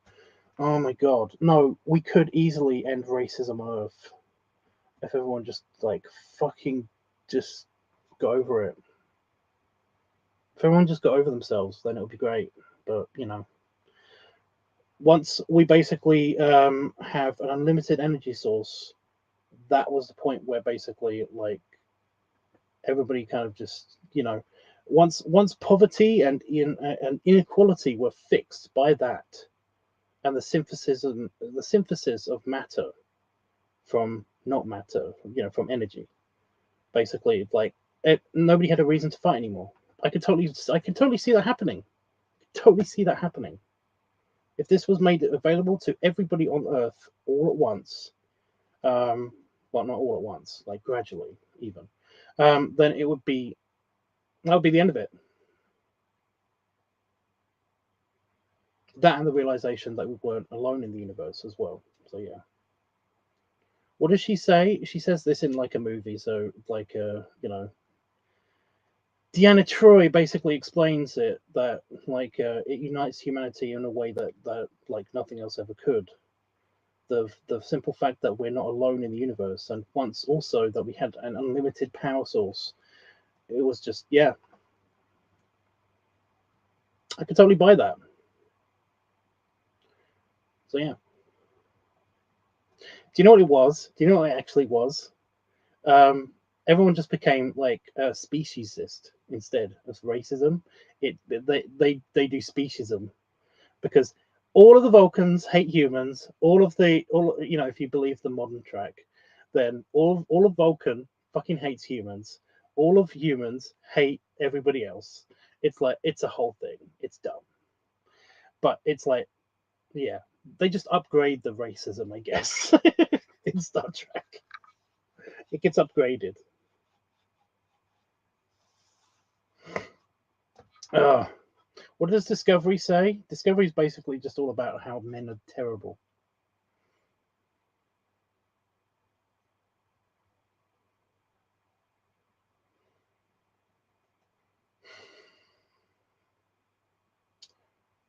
Oh my god. No, we could easily end racism on Earth if everyone just like fucking just got over it. If everyone just got over themselves, then it would be great. But you know, once we basically have an unlimited energy source, that was the point where basically like everybody kind of just once poverty and inequality were fixed by that, and the synthesis of matter from not matter, from energy, basically like nobody had a reason to fight anymore. I could totally see that happening. Totally see that happening. If this was made available to everybody on Earth all at once, well, not all at once, like gradually, even, then that would be the end of it. That and the realization that we weren't alone in the universe as well. So yeah. What does she say? She says this in like a movie, so like Deanna Troy basically explains it that like it unites humanity in a way that like nothing else ever could. The simple fact that we're not alone in the universe, and once also that we had an unlimited power source. It was just, yeah, I could totally buy that. So yeah. Do you know what it was? Do you know what it actually was? Um, Everyone just became like a speciesist instead of racism. They do speciesism because all of the Vulcans hate humans. All if you believe the modern track, then all of Vulcan fucking hates humans. All of humans hate everybody else. It's like it's a whole thing. It's dumb, but it's like yeah, they just upgrade the racism, I guess, in Star Trek. It gets upgraded. Uh, what does Discovery say? Discovery is basically just all about how men are terrible.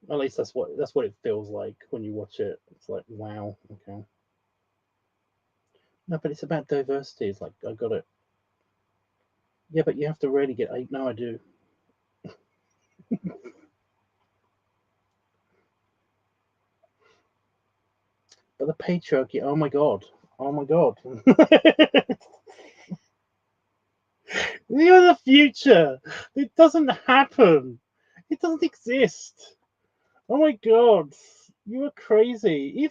At least that's what it feels like when you watch it. It's like wow, okay. No, but it's about diversity. It's like I got it. Yeah, but you have to really get. No, I do. But the patriarchy. Oh my god. Oh my god. You're in the future. It doesn't happen. It doesn't exist. Oh my god, you are crazy.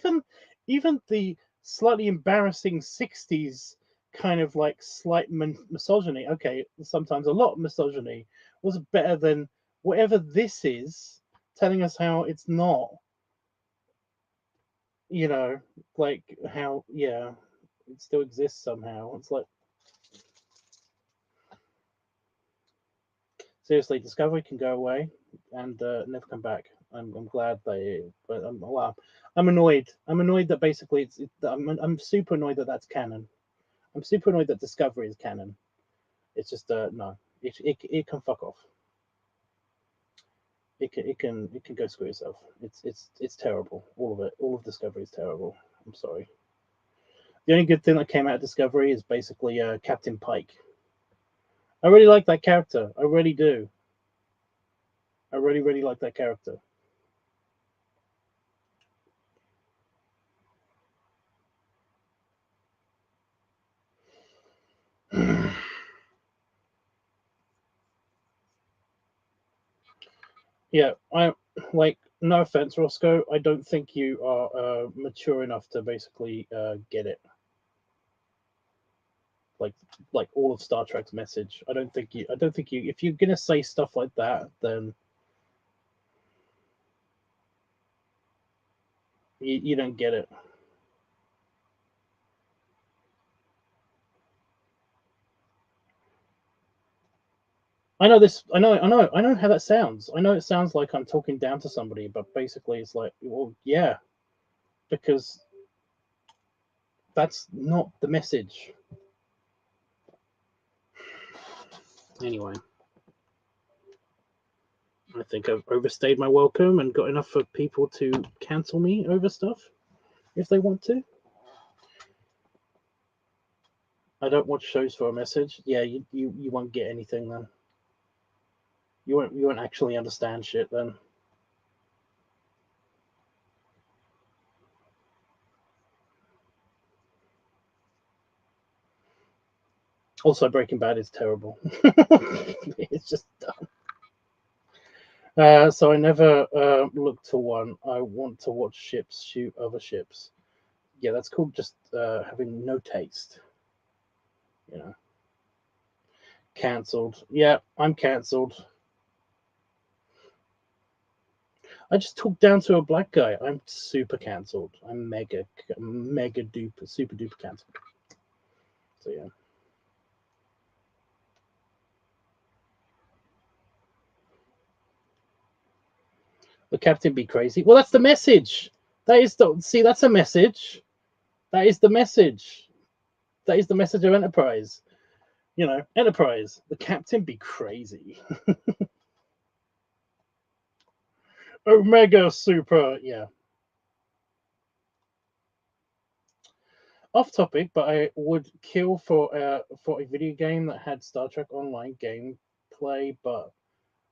Even the slightly embarrassing '60s kind of like slight misogyny. Okay, sometimes a lot of misogyny was better than whatever this is telling us how it's not. You know, like how yeah, it still exists somehow. It's like seriously, Discovery can go away and never come back. I'm glad they, but well, I'm annoyed. I'm annoyed that basically I'm super annoyed that that's canon. I'm super annoyed that Discovery is canon. It's just no, it can fuck off. It can go screw itself. It's terrible. All of it. All of Discovery is terrible. I'm sorry. The only good thing that came out of Discovery is basically Captain Pike. I really like that character. I really do. I really like that character. Yeah, I like no offense, Roscoe. I don't think you are mature enough to basically get it. Like like all of Star Trek's message. I don't think you. I don't think you. If you're gonna say stuff like that, then you don't get it. I know this. I know how that sounds. I know it sounds like I'm talking down to somebody, but basically, it's like, well, yeah, because that's not the message. Anyway, I think I've overstayed my welcome and got enough for people to cancel me over stuff if they want to. I don't watch shows for a message. Yeah, you won't get anything then. You won't actually understand shit then. Also, Breaking Bad is terrible. It's just dumb. So I never look to one. I want to watch ships shoot other ships. Yeah, that's called just having no taste. You know, cancelled. Yeah, I'm cancelled. I just talked down to a black guy. I'm super cancelled. I'm mega duper, super duper cancelled. So yeah. The captain be crazy. Well, that's the message. That is the see. That's a message. That is the message. That is the message of Enterprise. You know, Enterprise, the captain be crazy. Omega Super, yeah. Off topic, but I would kill for a video game that had Star Trek Online gameplay, but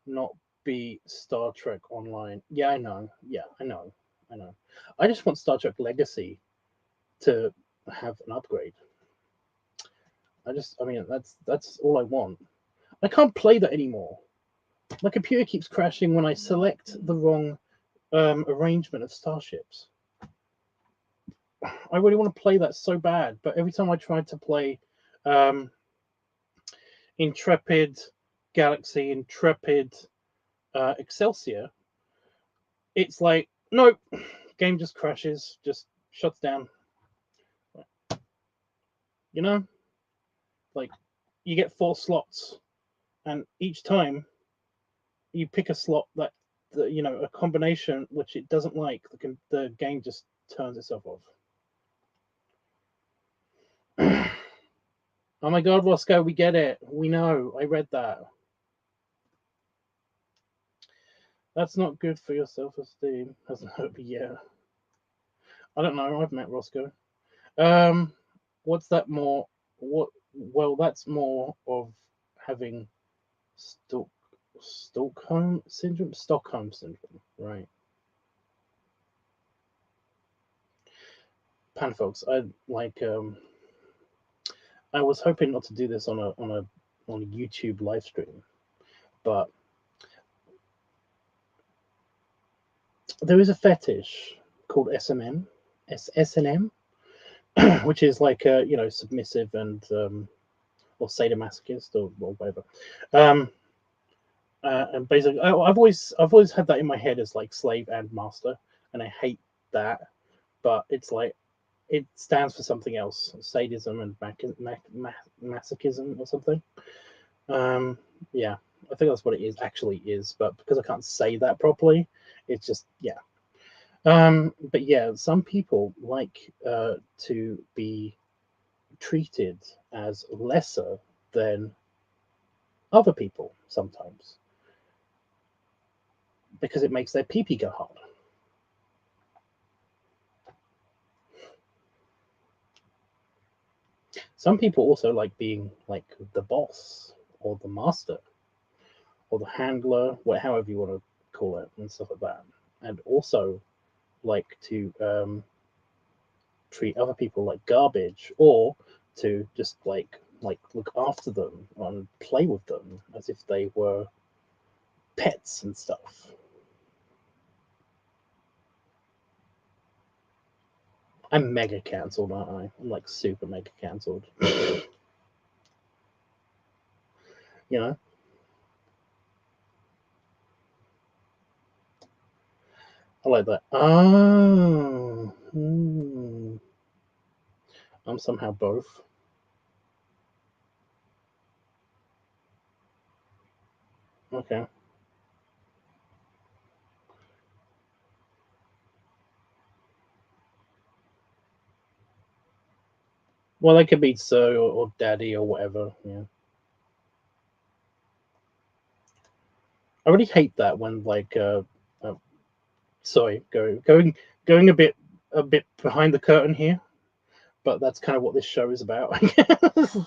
not be Star Trek Online. Yeah, I know. Yeah, I know. I just want Star Trek Legacy to have an upgrade. I mean, that's all I want. I can't play that anymore. My computer keeps crashing when I select the wrong arrangement of starships. I really want to play that so bad, but every time I try to play um, Intrepid Galaxy, Intrepid Excelsior, it's like, nope, game just crashes, just shuts down. You know, like you get 4 slots, and each time you pick a slot that, you know, a combination which it doesn't like, the game just turns itself off. Oh my God, Roscoe, we get it. We know. I read that. That's not good for your self-esteem. Hasn't hurt me yet. I don't know. I've met Roscoe. What's that more? What? Well, that's more of having Stockholm syndrome. Stockholm syndrome, right? Pan folks, I like. I was hoping not to do this on a YouTube live stream, but there is a fetish called SMM, SNM, which is like you know, submissive and or sadomasochist or whatever. And basically, I've always had that in my head as like slave and master, and I hate that. But it's like it stands for something else, sadism and masochism or something. Yeah, I think that's what it actually is. But because I can't say that properly, it's just yeah. But yeah, some people like to be treated as lesser than other people sometimes because it makes their pee-pee go hard. Some people also like being like the boss or the master or the handler, however you want to call it, and stuff like that. And also like to treat other people like garbage, or to just like look after them and play with them as if they were pets and stuff. I'm mega cancelled, aren't I? I'm like super mega cancelled. You know? I like that. Oh, I'm somehow both. Okay. Well, they could be sir or daddy or whatever. Yeah. I really hate that when like sorry, going a bit behind the curtain here, but that's kind of what this show is about.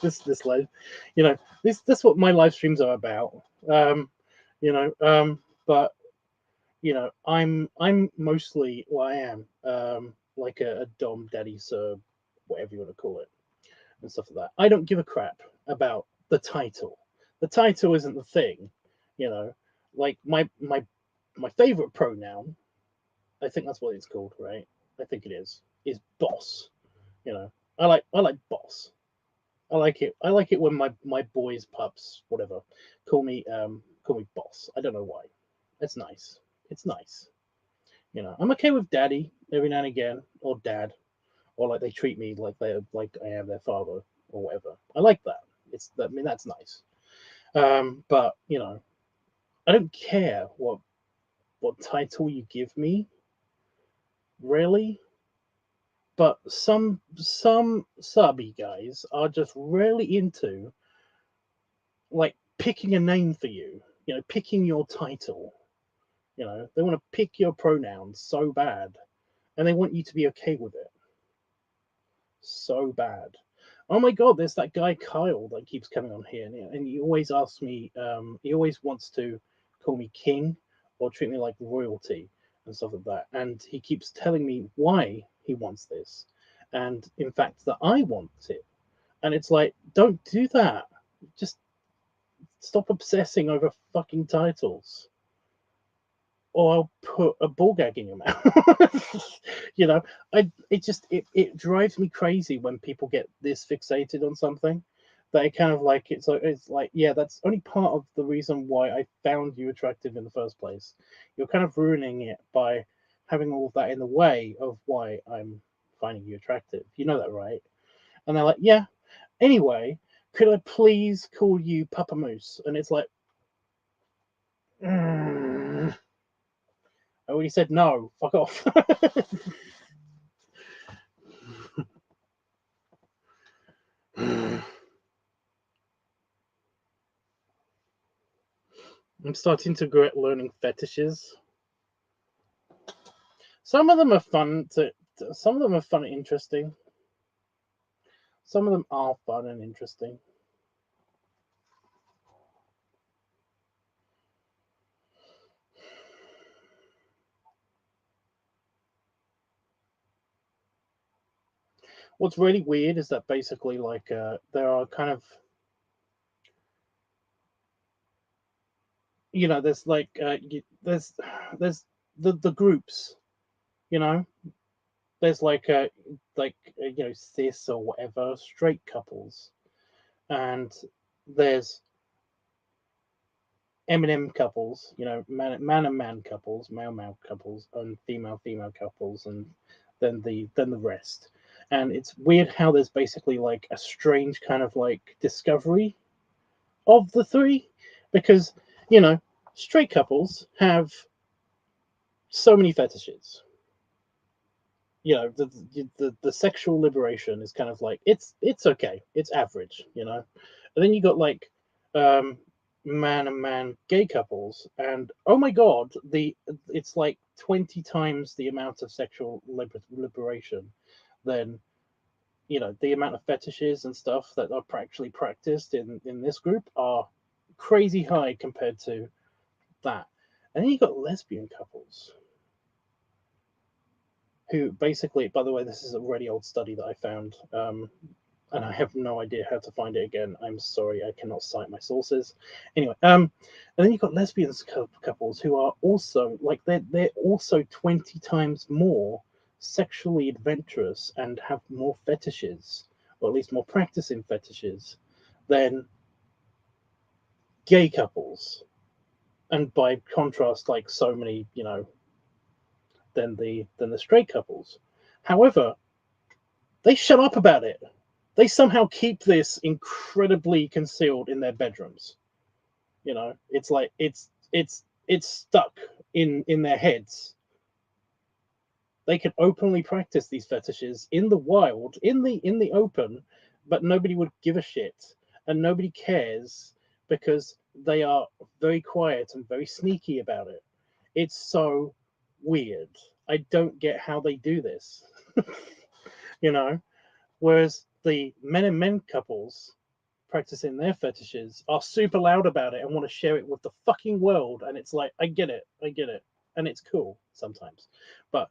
this live, you know, this what my live streams are about. You know, but you know, I'm mostly I am like a dom daddy sir, whatever you want to call it, and stuff like that. I don't give a crap about the title. The title isn't the thing, you know. Like my favorite pronoun, I think that's what it's called, right? I think it is boss. You know, I like boss. I like it. I like it when my boys, pups, whatever, call me boss. I don't know why. It's nice. It's nice. You know, I'm okay with daddy every now and again, or dad, or like they treat me like I am their father or whatever. I like that. I mean, that's nice. But you know, I don't care what title you give me, really. But some subby guys are just really into like picking a name for you, picking your title. They want to pick your pronouns so bad, and they want you to be okay with it so bad. Oh my god, there's that guy Kyle that keeps coming on here, and he always asks me. He always wants to call me king or treat me like royalty and stuff like that. And he keeps telling me why he wants this, and in fact that I want it. And it's like, don't do that. Just stop obsessing over fucking titles, or I'll put a ball gag in your mouth. It drives me crazy when people get this fixated on something that it kind of like it's like yeah, that's only part of the reason why I found you attractive in the first place. You're kind of ruining it by having all of that in the way of why I'm finding you attractive. You know that, right? And they're like, yeah. Anyway, could I please call you Papa Moose? And it's like, I already said no. Fuck off. I'm starting to regret learning fetishes. Some of them are fun some of them are fun and interesting. Some of them are fun and interesting. What's really weird is that basically like there are kind of there's like there's the groups, there's like cis or whatever straight couples, and there's M couples, man and man couples, male couples, and female couples, and then the rest. And it's weird how there's basically like a strange kind of like discovery of the three, because straight couples have so many fetishes. The sexual liberation is kind of like it's okay, it's average, and then you got like man and man gay couples, and oh my god, it's like 20 times the amount of sexual liberation than the amount of fetishes and stuff that are actually practiced in this group are crazy high compared to that. And then you got lesbian couples who basically, by the way, this is a really old study that I found, and I have no idea how to find it again. I'm sorry, I cannot cite my sources. Anyway, and then you've got lesbian couples who are also like they're also 20 times more sexually adventurous and have more fetishes, or at least more practice in fetishes, than gay couples. And by contrast, like so many, than the straight couples. However, they shut up about it. They somehow keep this incredibly concealed in their bedrooms. It's like it's stuck in their heads. They can openly practice these fetishes in the wild, in the open, but nobody would give a shit, and nobody cares because they are very quiet and very sneaky about it. It's so weird. I don't get how they do this. Whereas the men and men couples practicing their fetishes are super loud about it and want to share it with the fucking world. And it's like, I get it. And it's cool sometimes. But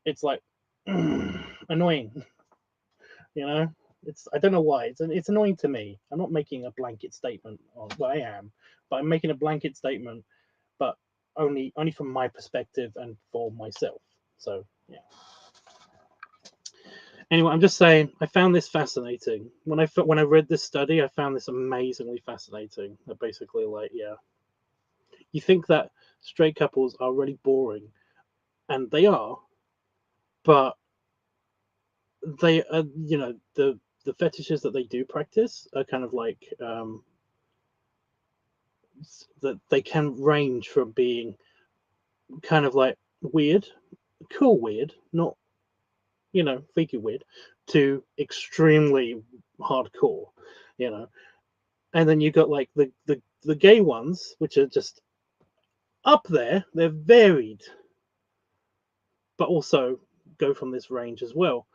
it's like annoying, I don't know why. It's annoying to me. I'm not making a blanket statement on what I am, but I'm making a blanket statement, but only from my perspective and for myself. So yeah. Anyway, I'm just saying, I found this fascinating. When I read this study, I found this amazingly fascinating. That basically, like, yeah, you think that straight couples are really boring, and they are, but they are, the fetishes that they do practice are kind of like that they can range from being kind of like weird, cool weird, not you know, freaky weird, to extremely hardcore, you know. And then you got like the gay ones, which are just up there. They're varied, but also go from this range as well.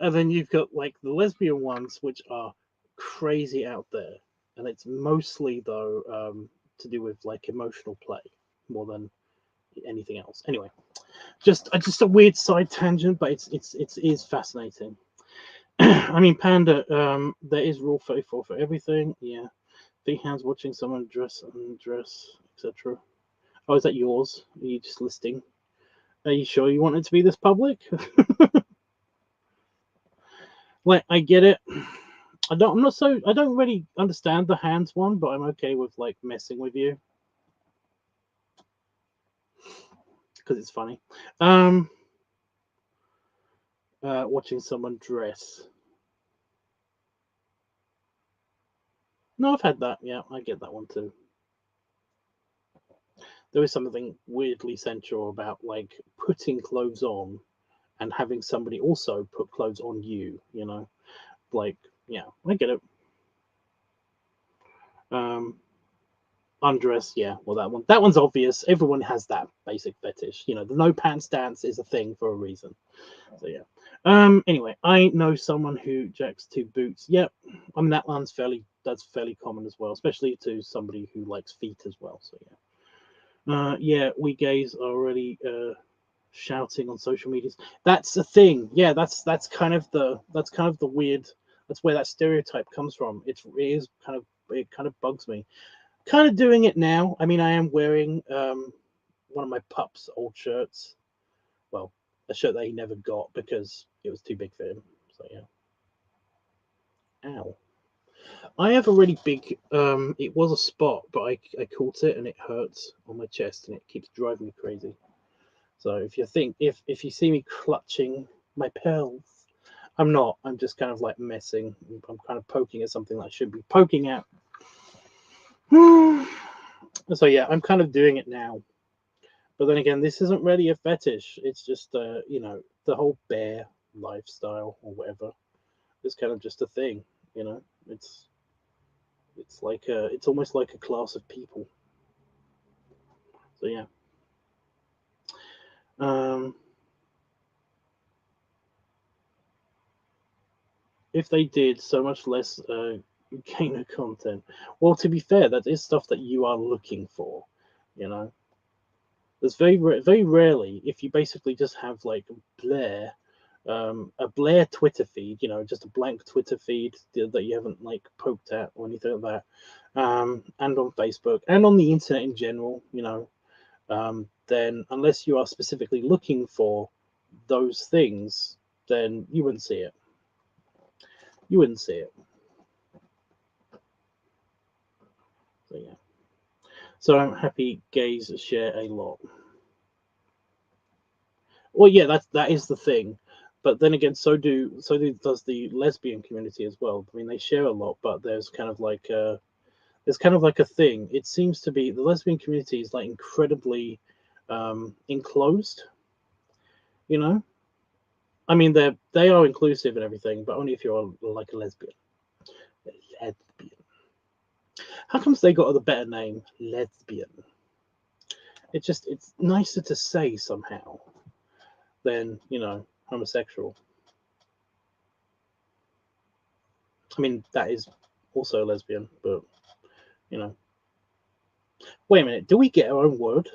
And then you've got like the lesbian ones, which are crazy out there, and it's mostly though to do with like emotional play more than anything else. Anyway, just a weird side tangent, but it is fascinating. I mean, Panda, there is rule 34 for everything. Yeah, big hands watching someone dress, undress, etc. Oh, is that yours? Are you just listing? Are you sure you want it to be this public? Like, I get it. I don't really understand the hands one, but I'm okay with like messing with you because it's funny. Um, watching someone dress. No, I've had that. Yeah, I get that one too. There is something weirdly sensual about like putting clothes on and having somebody also put clothes on you. You know, like yeah, I get it. Um, undress, yeah. Well, that one's obvious. Everyone has that basic fetish. You know, the no pants dance is a thing for a reason. So yeah. Anyway, I know someone who jacks to boots. Yep. I mean that's fairly common as well, especially to somebody who likes feet as well. So yeah. Yeah, we gays are already shouting on social medias. That's a thing. Yeah, that's kind of the weird. That's where that stereotype comes from. It is kind of it kind of bugs me. Kind of doing it now. I mean, I am wearing one of my pup's old shirts. Well, a shirt that he never got because it was too big for him. So yeah. Ow. I have a really big. It was a spot, but I caught it and it hurts on my chest and it keeps driving me crazy. So if you see me clutching my pearls, I'm not. I'm just kind of like messing. I'm kind of poking at something that I should be poking at. So yeah, I'm kind of doing it now. But then again, this isn't really a fetish. It's just you know, the whole bear lifestyle or whatever. It's kind of just a thing, you know. It's like it's almost like a class of people. So yeah. Um, if they did so much less gainer content. Well, to be fair, that is stuff that you are looking for. You know, there's very rarely if you basically just have like Blair, a Blair Twitter feed. You know, just a blank Twitter feed that you haven't like poked at or anything like that, and on Facebook and on the internet in general. You know, then unless you are specifically looking for those things, then you wouldn't see it. You wouldn't see it. So yeah. So I'm happy gays share a lot. Well, yeah, that is the thing, but then again, does the lesbian community as well. I mean, they share a lot, but there's kind of like a thing. It seems to be the lesbian community is like incredibly enclosed. You know, I mean, they are inclusive and everything, but only if you're like a lesbian. Lesbian. How comes they got a better name, lesbian? It's nicer to say somehow than homosexual. I mean, that is also lesbian, but you know. Wait a minute, do we get our own word?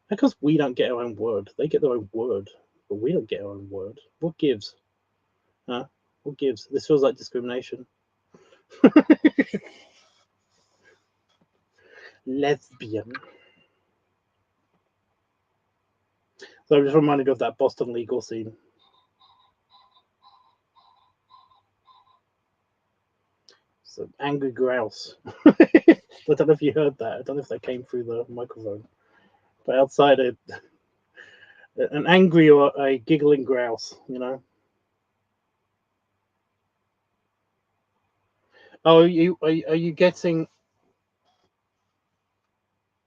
Because we don't get our own word. They get their own word, but we don't get our own word. What gives? Huh? What gives? This feels like discrimination. Lesbian. So I'm just reminded of that Boston legal scene. So angry grouse. I don't know if you heard that. I don't know if that came through the microphone. But outside, an angry or a giggling grouse. You know. Oh, are you getting?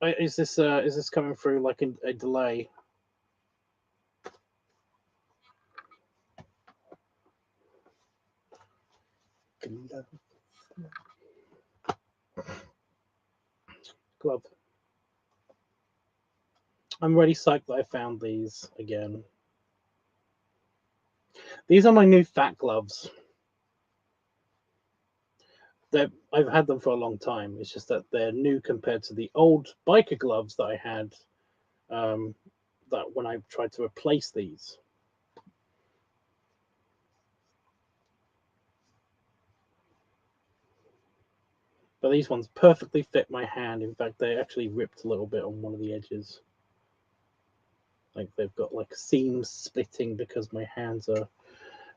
Is this coming through like a delay? love glove. I'm really psyched that I found these again. These are my new fat gloves. I've had them for a long time. It's just that they're new compared to the old biker gloves that I had that when I tried to replace these. But these ones perfectly fit my hand. In fact, they actually ripped a little bit on one of the edges. Like they've got like seams splitting because my hands are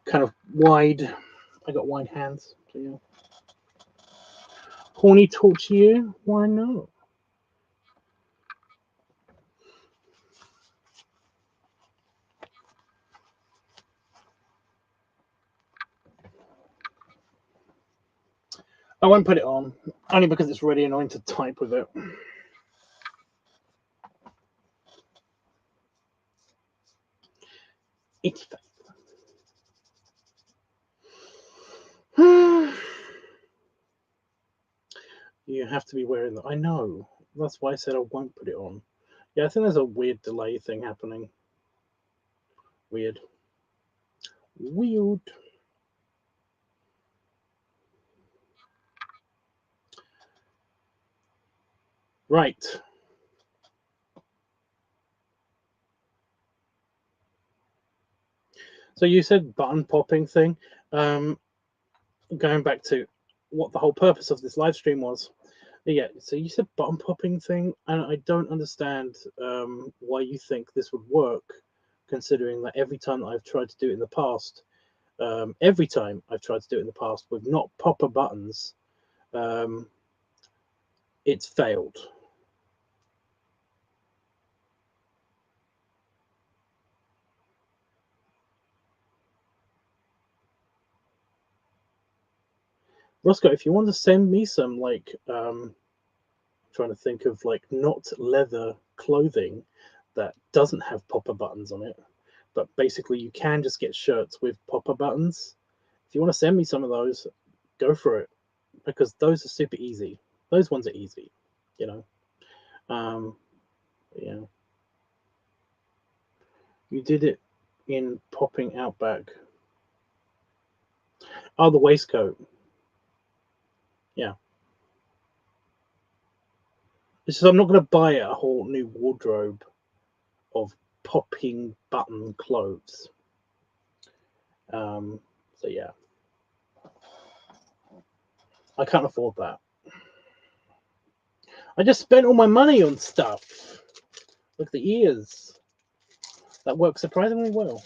kind of wide. I got wide hands, so yeah. Horny talk to you? Why not? I won't put it on, only because it's really annoying to type with it. It's you have to be wearing that. I know. That's why I said I won't put it on. Yeah, I think there's a weird delay thing happening. Weird. Weird. Right. So you said button popping thing. Going back to what the whole purpose of this live stream was. Yeah, so you said button popping thing, and I don't understand why you think this would work, considering that every time that I've tried to do it in the past, with not popper buttons, it's failed. Roscoe, if you want to send me some like trying to think of like not leather clothing that doesn't have popper buttons on it, but basically you can just get shirts with popper buttons. If you want to send me some of those, go for it, because those are super easy. Those ones are easy, you know. Yeah. You did it in popping Outback. Oh, the waistcoat. Yeah. It's just I'm not going to buy a whole new wardrobe of popping button clothes. So yeah, I can't afford that. I just spent all my money on stuff. Look at the ears. That works surprisingly well.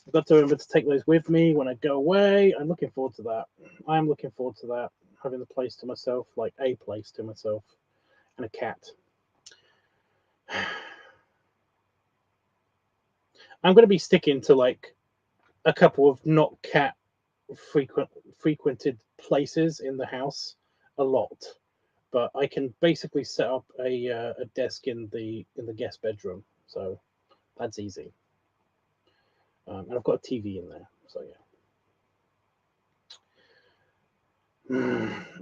I've got to remember to take those with me when I go away. I'm looking forward to that. I am looking forward to that. Having the place to myself, like a place to myself, and a cat. I'm going to be sticking to like a couple of not cat frequented places in the house a lot, but I can basically set up a desk in the guest bedroom, so that's easy. And I've got a TV in there, so yeah.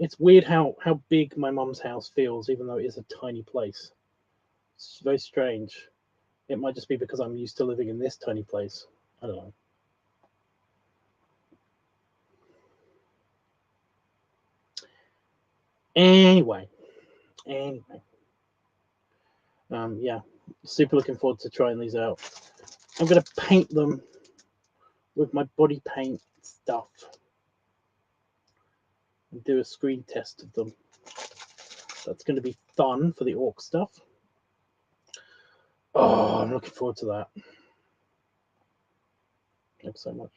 It's weird how big my mum's house feels, even though it is a tiny place. It's very strange. It might just be because I'm used to living in this tiny place. I don't know. Anyway, yeah, super looking forward to trying these out. I'm gonna paint them with my body paint stuff and do a screen test of them. That's going to be fun for the orc stuff. Oh, I'm looking forward to that. Thanks so much.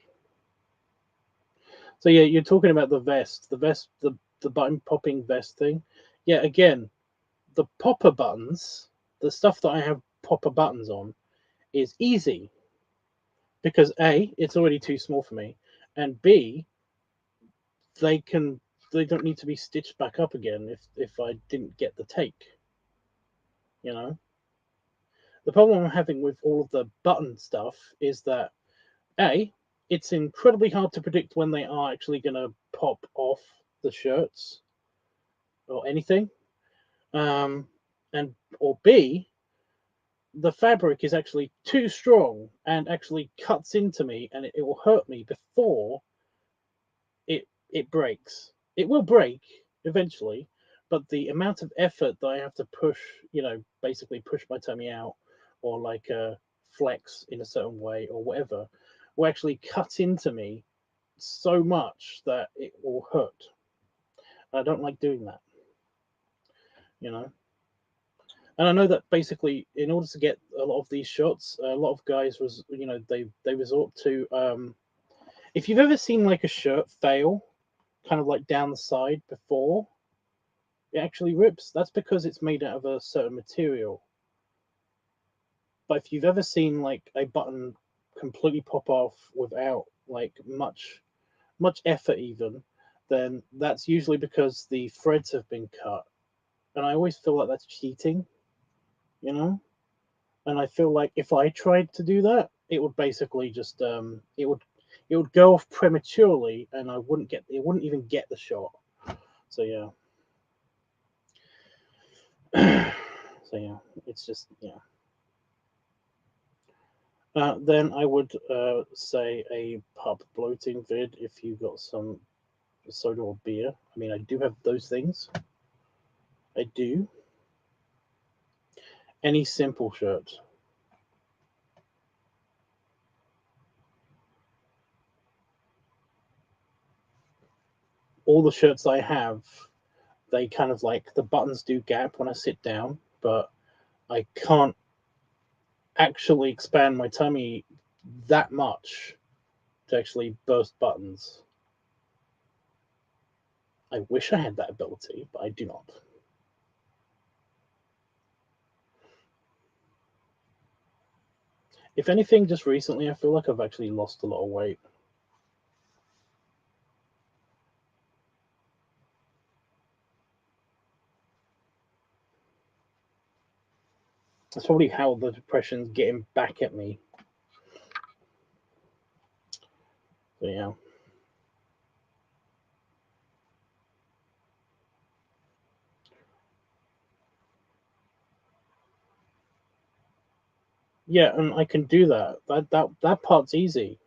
So yeah, you're talking about the vest, the button popping vest thing. Yeah, again, the popper buttons, the stuff that I have popper buttons on, is easy because A, it's already too small for me, and B, they don't need to be stitched back up again if I didn't get the take. You know, the problem I'm having with all of the button stuff is that A, it's incredibly hard to predict when they are actually going to pop off the shirts or anything. And or B, the fabric is actually too strong and actually cuts into me, and it will hurt me before it breaks. It will break eventually, but the amount of effort that I have to push, basically push my tummy out, or like flex in a certain way or whatever, will actually cut into me so much that it will hurt. I don't like doing that, you know. And I know that basically, in order to get a lot of these shots, a lot of guys they resort to if you've ever seen like a shirt fail, kind of like down the side before it actually rips, that's because it's made out of a certain material. But if you've ever seen like a button completely pop off without like much effort even, then that's usually because the threads have been cut. And I always feel like that's cheating, you know? And I feel like if I tried to do that, it would basically just it would go off prematurely, and it wouldn't even get the shot. So yeah. So yeah, it's just yeah. Then I would say a pub bloating vid if you got some soda or beer. I mean, I do have those things. I do. Any simple shirt. All the shirts I have, they kind of like the buttons do gap when I sit down, but I can't actually expand my tummy that much to actually burst buttons. I wish I had that ability, but I do not. If anything, just recently, I feel like I've actually lost a lot of weight. That's probably how the depression's getting back at me. So yeah. Yeah, and I can do that. That part's easy.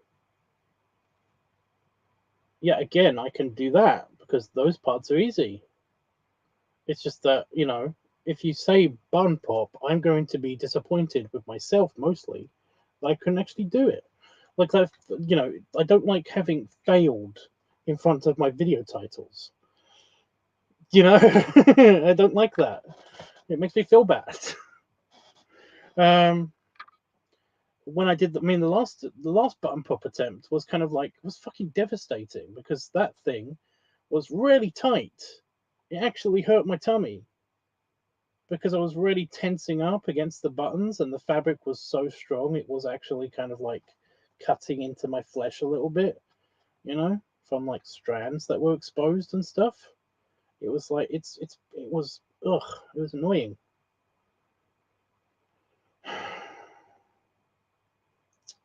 Yeah, again, I can do that because those parts are easy. It's just that, if you say bun pop, I'm going to be disappointed with myself mostly. I couldn't actually do it. Like I don't like having failed in front of my video titles. I don't like that. It makes me feel bad. When I did, the last button pop attempt was kind of like was fucking devastating because that thing was really tight. It actually hurt my tummy because I was really tensing up against the buttons, and the fabric was so strong it was actually kind of like cutting into my flesh a little bit, from like strands that were exposed and stuff. It was like it was it was annoying.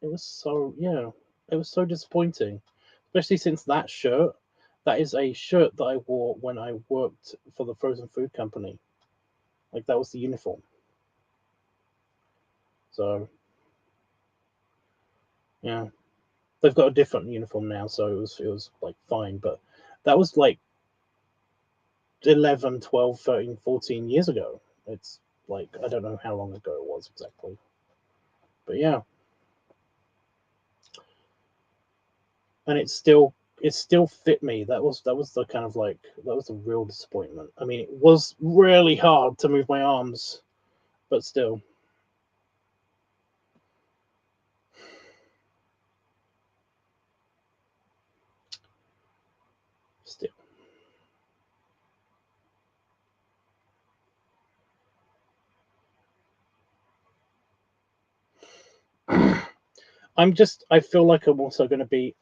It was so disappointing, especially since that is a shirt that I wore when I worked for the frozen food company. Like that was the uniform. So yeah, they've got a different uniform now, so it was like fine, but that was like 11, 12, 13, 14 years ago. It's like I don't know how long ago it was exactly. But yeah. And it still fit me. That was the kind of like that was a real disappointment. I mean, it was really hard to move my arms, but still. Still. I feel like I'm also going to be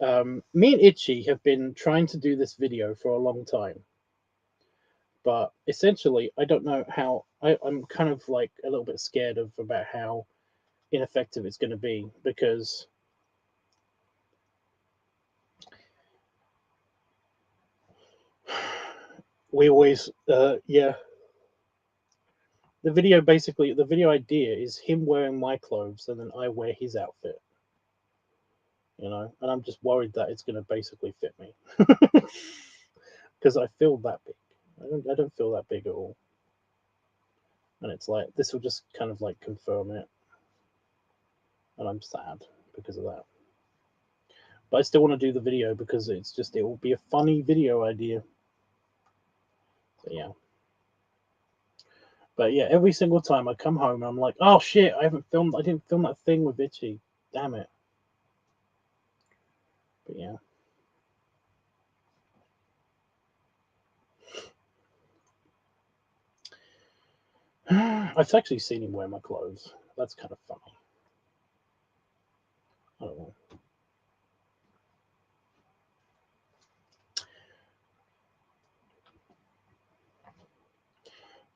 me and Itchy have been trying to do this video for a long time, but essentially I don't know how. I'm kind of like a little bit scared about how ineffective it's going to be because we always, yeah. The video basically, the video idea is him wearing my clothes and then I wear his outfit, you know, and I'm just worried that it's going to basically fit me because I feel that big. I don't feel that big at all, and it's like this will just kind of like confirm it, and I'm sad because of that. But I still want to do the video because it's just it will be a funny video idea. So yeah. But yeah, every single time I come home, I'm like, oh shit, I didn't film that thing with Itchy. Damn it. But yeah. I've actually seen him wear my clothes. That's kind of funny. I don't know.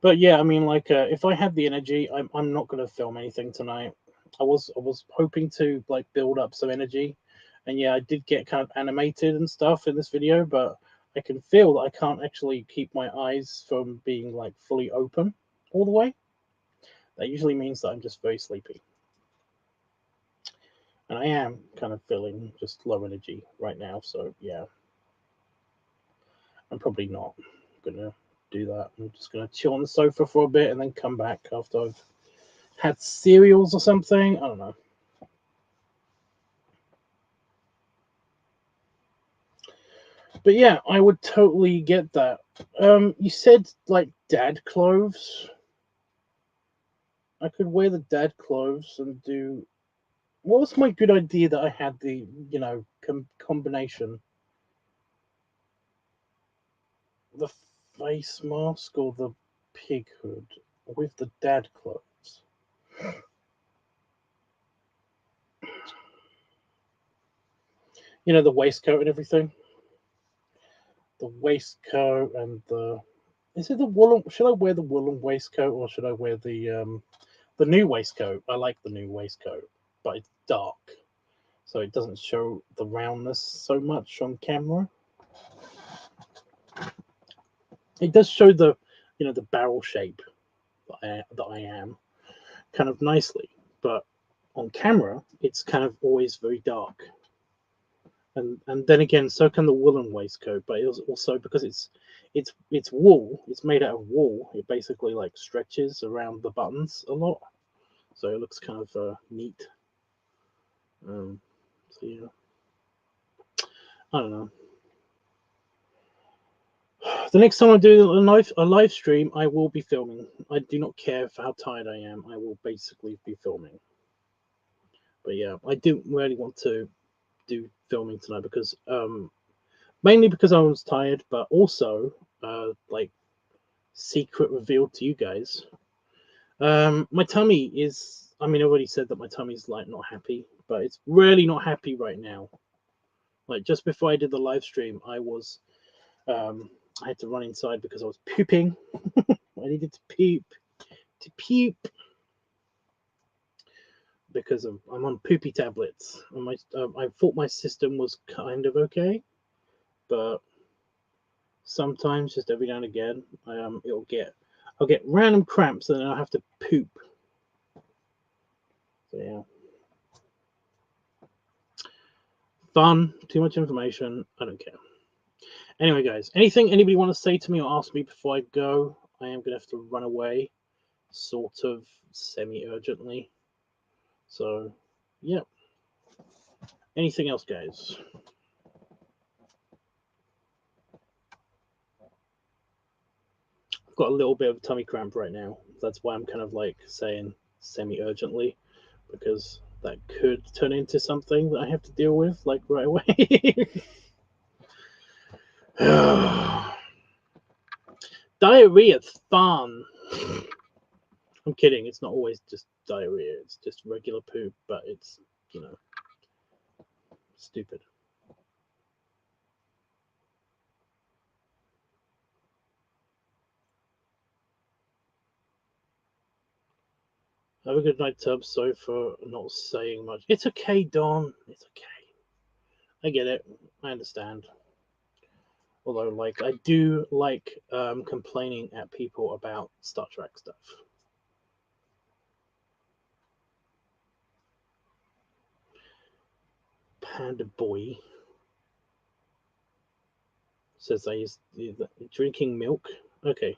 But yeah, I mean, like, if I had the energy, I'm not gonna film anything tonight. I was hoping to like build up some energy, and yeah, I did get kind of animated and stuff in this video, but I can feel that I can't actually keep my eyes from being like fully open all the way. That usually means that I'm just very sleepy. And I am kind of feeling just low energy right now, so yeah, I'm probably not gonna do that. I'm just gonna chill on the sofa for a bit and then come back after I've had cereals or something. I don't know. But yeah, I would totally get that. You said like dad clothes. I could wear the dad clothes and do. What was my good idea that I had the combination? The face mask or the pig hood with the dad clothes. You know, the waistcoat and everything. The waistcoat and the. Is it the woolen? Should I wear the woolen waistcoat or should I wear the new waistcoat? I like the new waistcoat, but it's dark, so it doesn't show the roundness so much on camera. It does show the the barrel shape that I am kind of nicely, but on camera it's kind of always very dark. And then again, so can the woolen waistcoat, but it's also because it's wool. It's made out of wool. It basically like stretches around the buttons a lot, so it looks kind of neat. So yeah, I don't know. The next time I do a live stream, I will be filming. I do not care for how tired I am. I will basically be filming. But yeah, I do really want to do filming tonight because mainly because I was tired, but also like secret revealed to you guys. My tummy is. I mean, I already said that my tummy's like not happy, but it's really not happy right now. Like just before I did the live stream, I had to run inside because I was pooping. I needed to puke because I'm on poopy tablets. And I thought my system was kind of okay, but sometimes, just every now and again, I'll get random cramps and then I'll have to poop. So yeah, fun. Too much information. I don't care. Anyway, guys, anything anybody want to say to me or ask me before I go? I am gonna have to run away, sort of semi-urgently. So, yeah. Anything else, guys? I've got a little bit of tummy cramp right now. That's why I'm kind of like saying semi-urgently, because that could turn into something that I have to deal with like right away. Diarrhea's fun. I'm kidding. It's not always just diarrhea. It's just regular poop, but it's stupid. Have a good night, Tubbs. Sorry for not saying much. It's okay, Don. It's okay. I get it. I understand. Although, like, I do like complaining at people about Star Trek stuff. Panda Boy says I used drinking milk. Okay,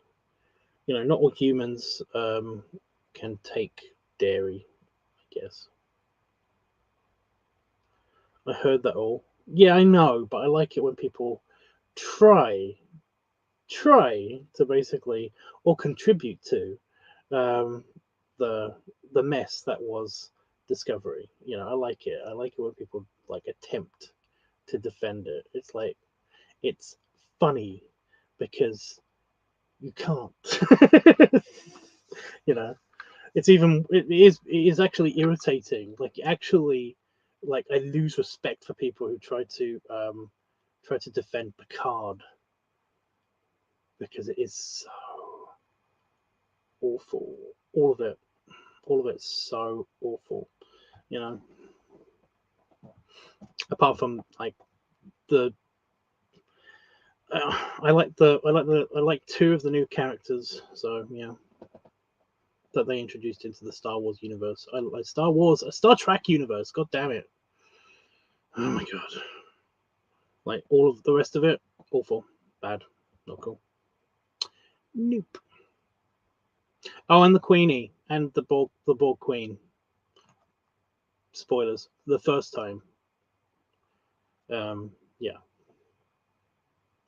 not all humans can take dairy, I guess. I heard that all. Yeah, I know, but I like it when people try to basically or contribute to um, the mess that was Discovery. I like it. I like it when people like attempt to defend it. It's like it's funny because you can't. you know, it is actually irritating. Like actually, like I lose respect for people who try to defend Picard because it is so awful. All of it's so awful. You know, apart from like the I like two of the new characters. So yeah, that they introduced into the Star Wars universe. I like Star Trek universe. God damn it! Oh my god! Like all of the rest of it, awful, bad, not cool. Nope. Oh, and the Queenie and the Borg Queen. Spoilers. The first time. Yeah,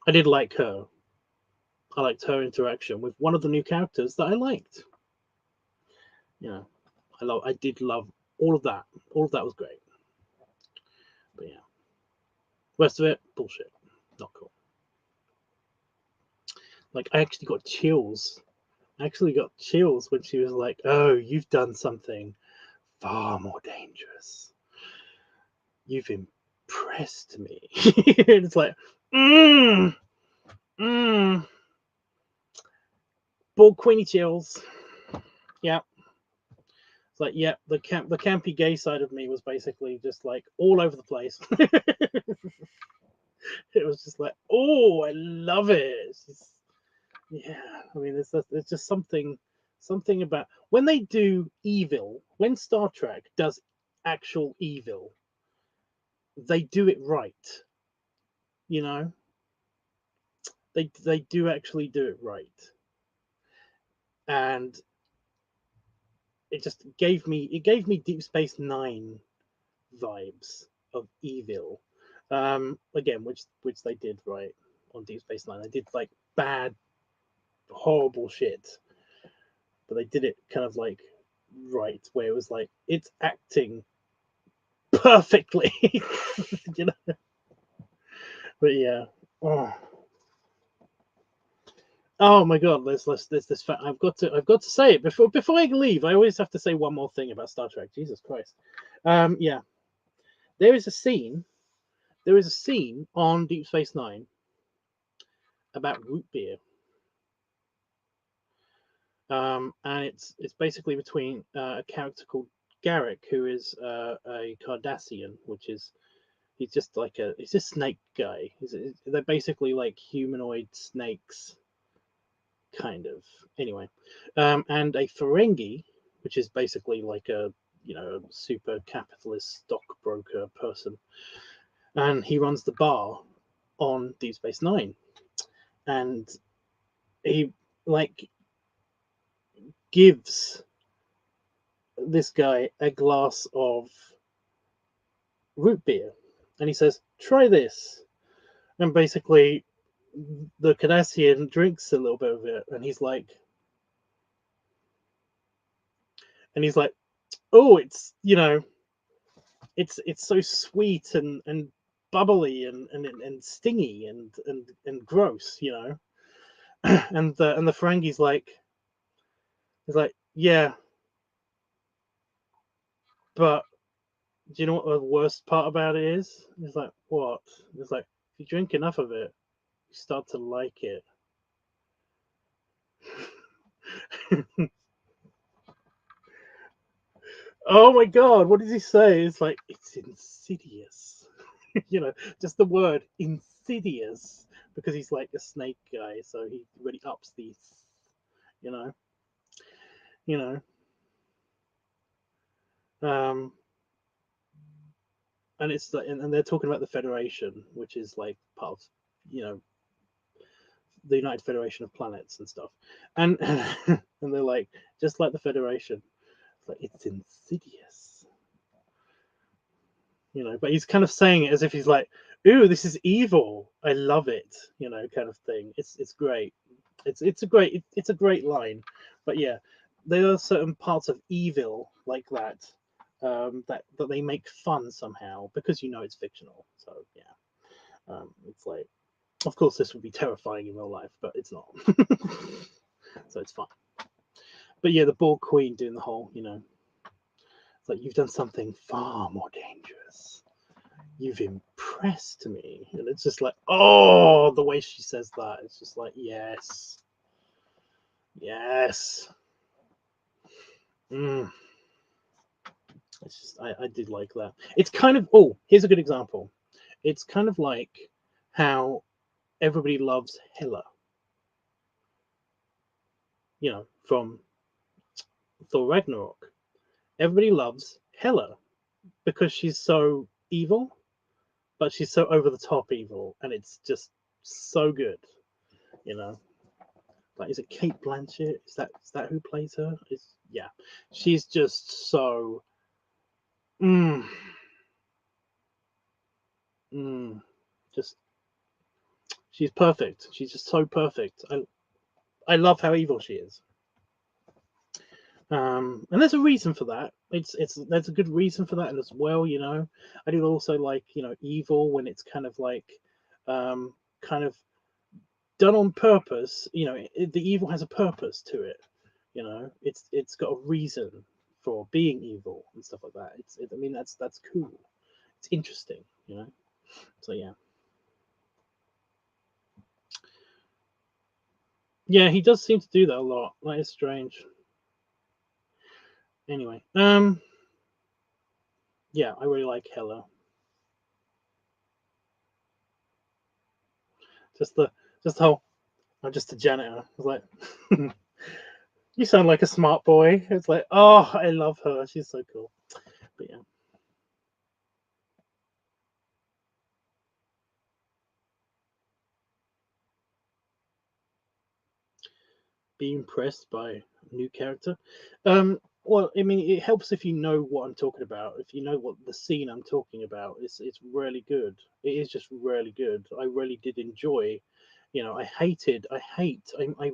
I did like her. I liked her interaction with one of the new characters that I liked. I did love all of that. All of that was great. But yeah, rest of it, bullshit. Not cool. Like I actually got chills. I actually got chills when she was like, "Oh, you've done something far more dangerous. You've impressed me." And it's like, mmm, mmm. Bald Queenie chills. Yeah. It's like, yeah, the campy gay side of me was basically just like all over the place. It was just like, oh, I love it. It's just, yeah, I mean, it's just something about when they do evil. When Star Trek does actual evil, they do it right. You know, they do actually do it right, and it gave me Deep Space Nine vibes of evil. Again, which they did right on Deep Space Nine. They did like bad, horrible shit, but they did it kind of like right, where it was like it's acting perfectly, you know. But yeah, oh, oh my god, there's this fact. I've got to say it before I leave. I always have to say one more thing about Star Trek. Jesus Christ. Yeah, there is a scene. There is a scene on Deep Space Nine about root beer. And it's basically between a character called Garrick, who is a Cardassian, which is he's a snake guy. They're basically like humanoid snakes, kind of. Anyway, and a Ferengi, which is basically like a super capitalist stockbroker person, and he runs the bar on Deep Space Nine, and he like gives this guy a glass of root beer, and he says, "Try this." And basically, the Cardassian drinks a little bit of it, and he's like, "Oh, it's so sweet and bubbly and stingy and gross, you know." And the Ferengi's like, he's like, "Yeah, but do you know what the worst part about it is?" He's like, "What?" It's like, if you drink enough of it, you start to like it. Oh my god, what did he say? It's like, it's insidious. Just the word insidious. insidious because he's like a snake guy, so he really ups these, you know, you know. Um, and it's like, and they're talking about the Federation, which is like part of, you know, the United Federation of Planets and stuff, and and they're like, just like the Federation, it's like it's insidious, you know. But he's kind of saying it as if he's like, "Ooh, this is evil. I love it," you know, kind of thing. It's great. It's a great line. But yeah, there are certain parts of evil like that, that they make fun somehow because you know it's fictional. So yeah, it's like, of course this would be terrifying in real life, but it's not. So it's fine. But yeah, the Borg Queen doing the whole, you know, it's like, you've done something far more dangerous. You've impressed me. And it's just like, oh, the way she says that, it's just like, yes. Yes. Mm. It's just, I did like that. It's kind of, oh, here's a good example. It's kind of like how everybody loves Hela, you know, from Thor Ragnarok. Everybody loves Hela because she's so evil, but she's so over the top evil, and it's just so good, you know. Like, is it Kate Blanchett? Is that who plays her? Yeah, she's just so mm, mm, just she's perfect. She's just so perfect. I love how evil she is. And there's a reason for that. There's a good reason for that as well, you know. I do also like, you know, evil when it's kind of like kind of done on purpose. You know, the evil has a purpose to it. You know, it's got a reason for being evil and stuff like that. I mean, that's cool. It's interesting, you know. So yeah, yeah, he does seem to do that a lot. That is strange. Anyway, yeah, I really like Hella. Just the whole, I'm just a janitor. I was like, you sound like a smart boy. It's like, oh, I love her. She's so cool. But yeah, be impressed by a new character. Well, I mean, it helps if you know what I'm talking about. If you know what the scene I'm talking about, it's really good. It is just really good. I really did enjoy. You know, I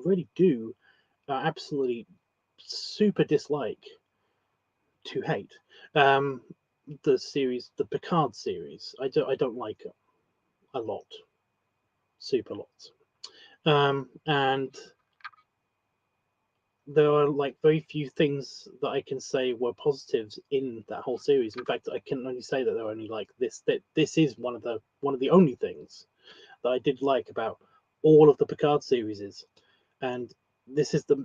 really do absolutely super dislike to hate um, the series, the Picard series. I don't like it a lot, super lot. And there are like very few things that I can say were positives in that whole series. In fact, I can only say that there are only like this. That this is one of the only things that I did like about all of the Picard series, and this is the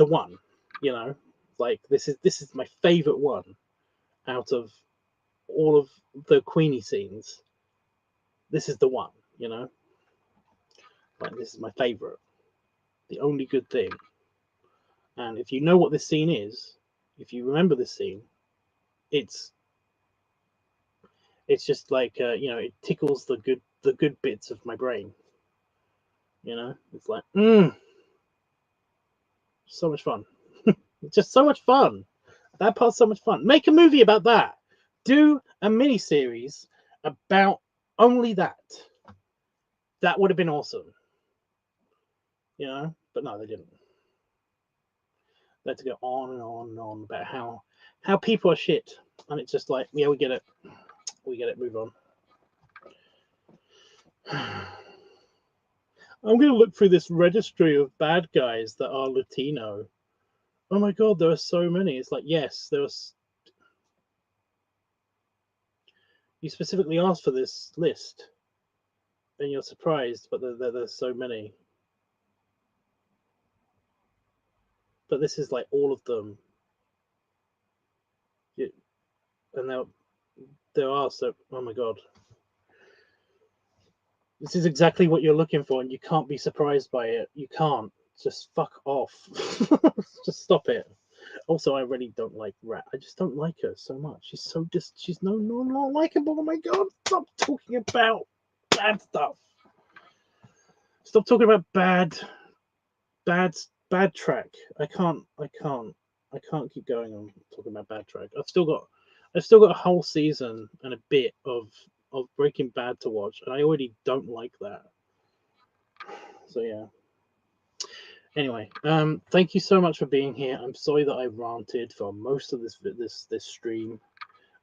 one. You know, like this is my favorite one out of all of the Queenie scenes. This is the one. You know, like this is my favorite. The only good thing. And if you know what this scene is, if you remember this scene, it's it's just like you know, it tickles the good bits of my brain. You know, it's like so much fun. It's just so much fun. That part's so much fun. Make a movie about that. Do a mini series about only that. That would have been awesome. You know, but no, they didn't. They had to go on and on and on about how people are shit, and it's just like, yeah, we get it. We get it. Move on. I'm going to look through this registry of bad guys that are Latino. Oh my god, there are so many. It's like, yes, there was. You specifically asked for this list, and you're surprised, but there's so many. But this is like all of them. And there are so. Oh my god. This is exactly what you're looking for, and you can't be surprised by it. You can't. Just fuck off. Just stop it. Also, I really don't like Rat. I just don't like her so much. She's so she's not likable. Oh my god! Stop talking about bad stuff. Stop talking about bad track. I can't keep going on talking about bad track. I've still got a whole season and a bit of Breaking Bad to watch, and I already don't like that. So yeah. Anyway, thank you so much for being here. I'm sorry that I ranted for most of this stream.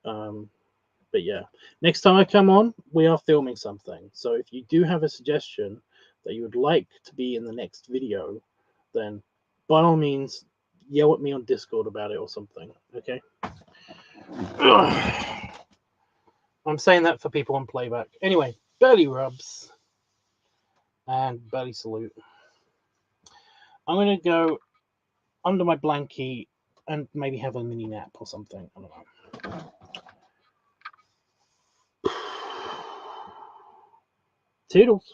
But yeah, next time I come on, we are filming something. So if you do have a suggestion that you would like to be in the next video, then by all means, yell at me on Discord about it or something. Okay. I'm saying that for people on playback. Anyway, belly rubs and belly salute. I'm going to go under my blankie and maybe have a mini nap or something. I don't know. Toodles.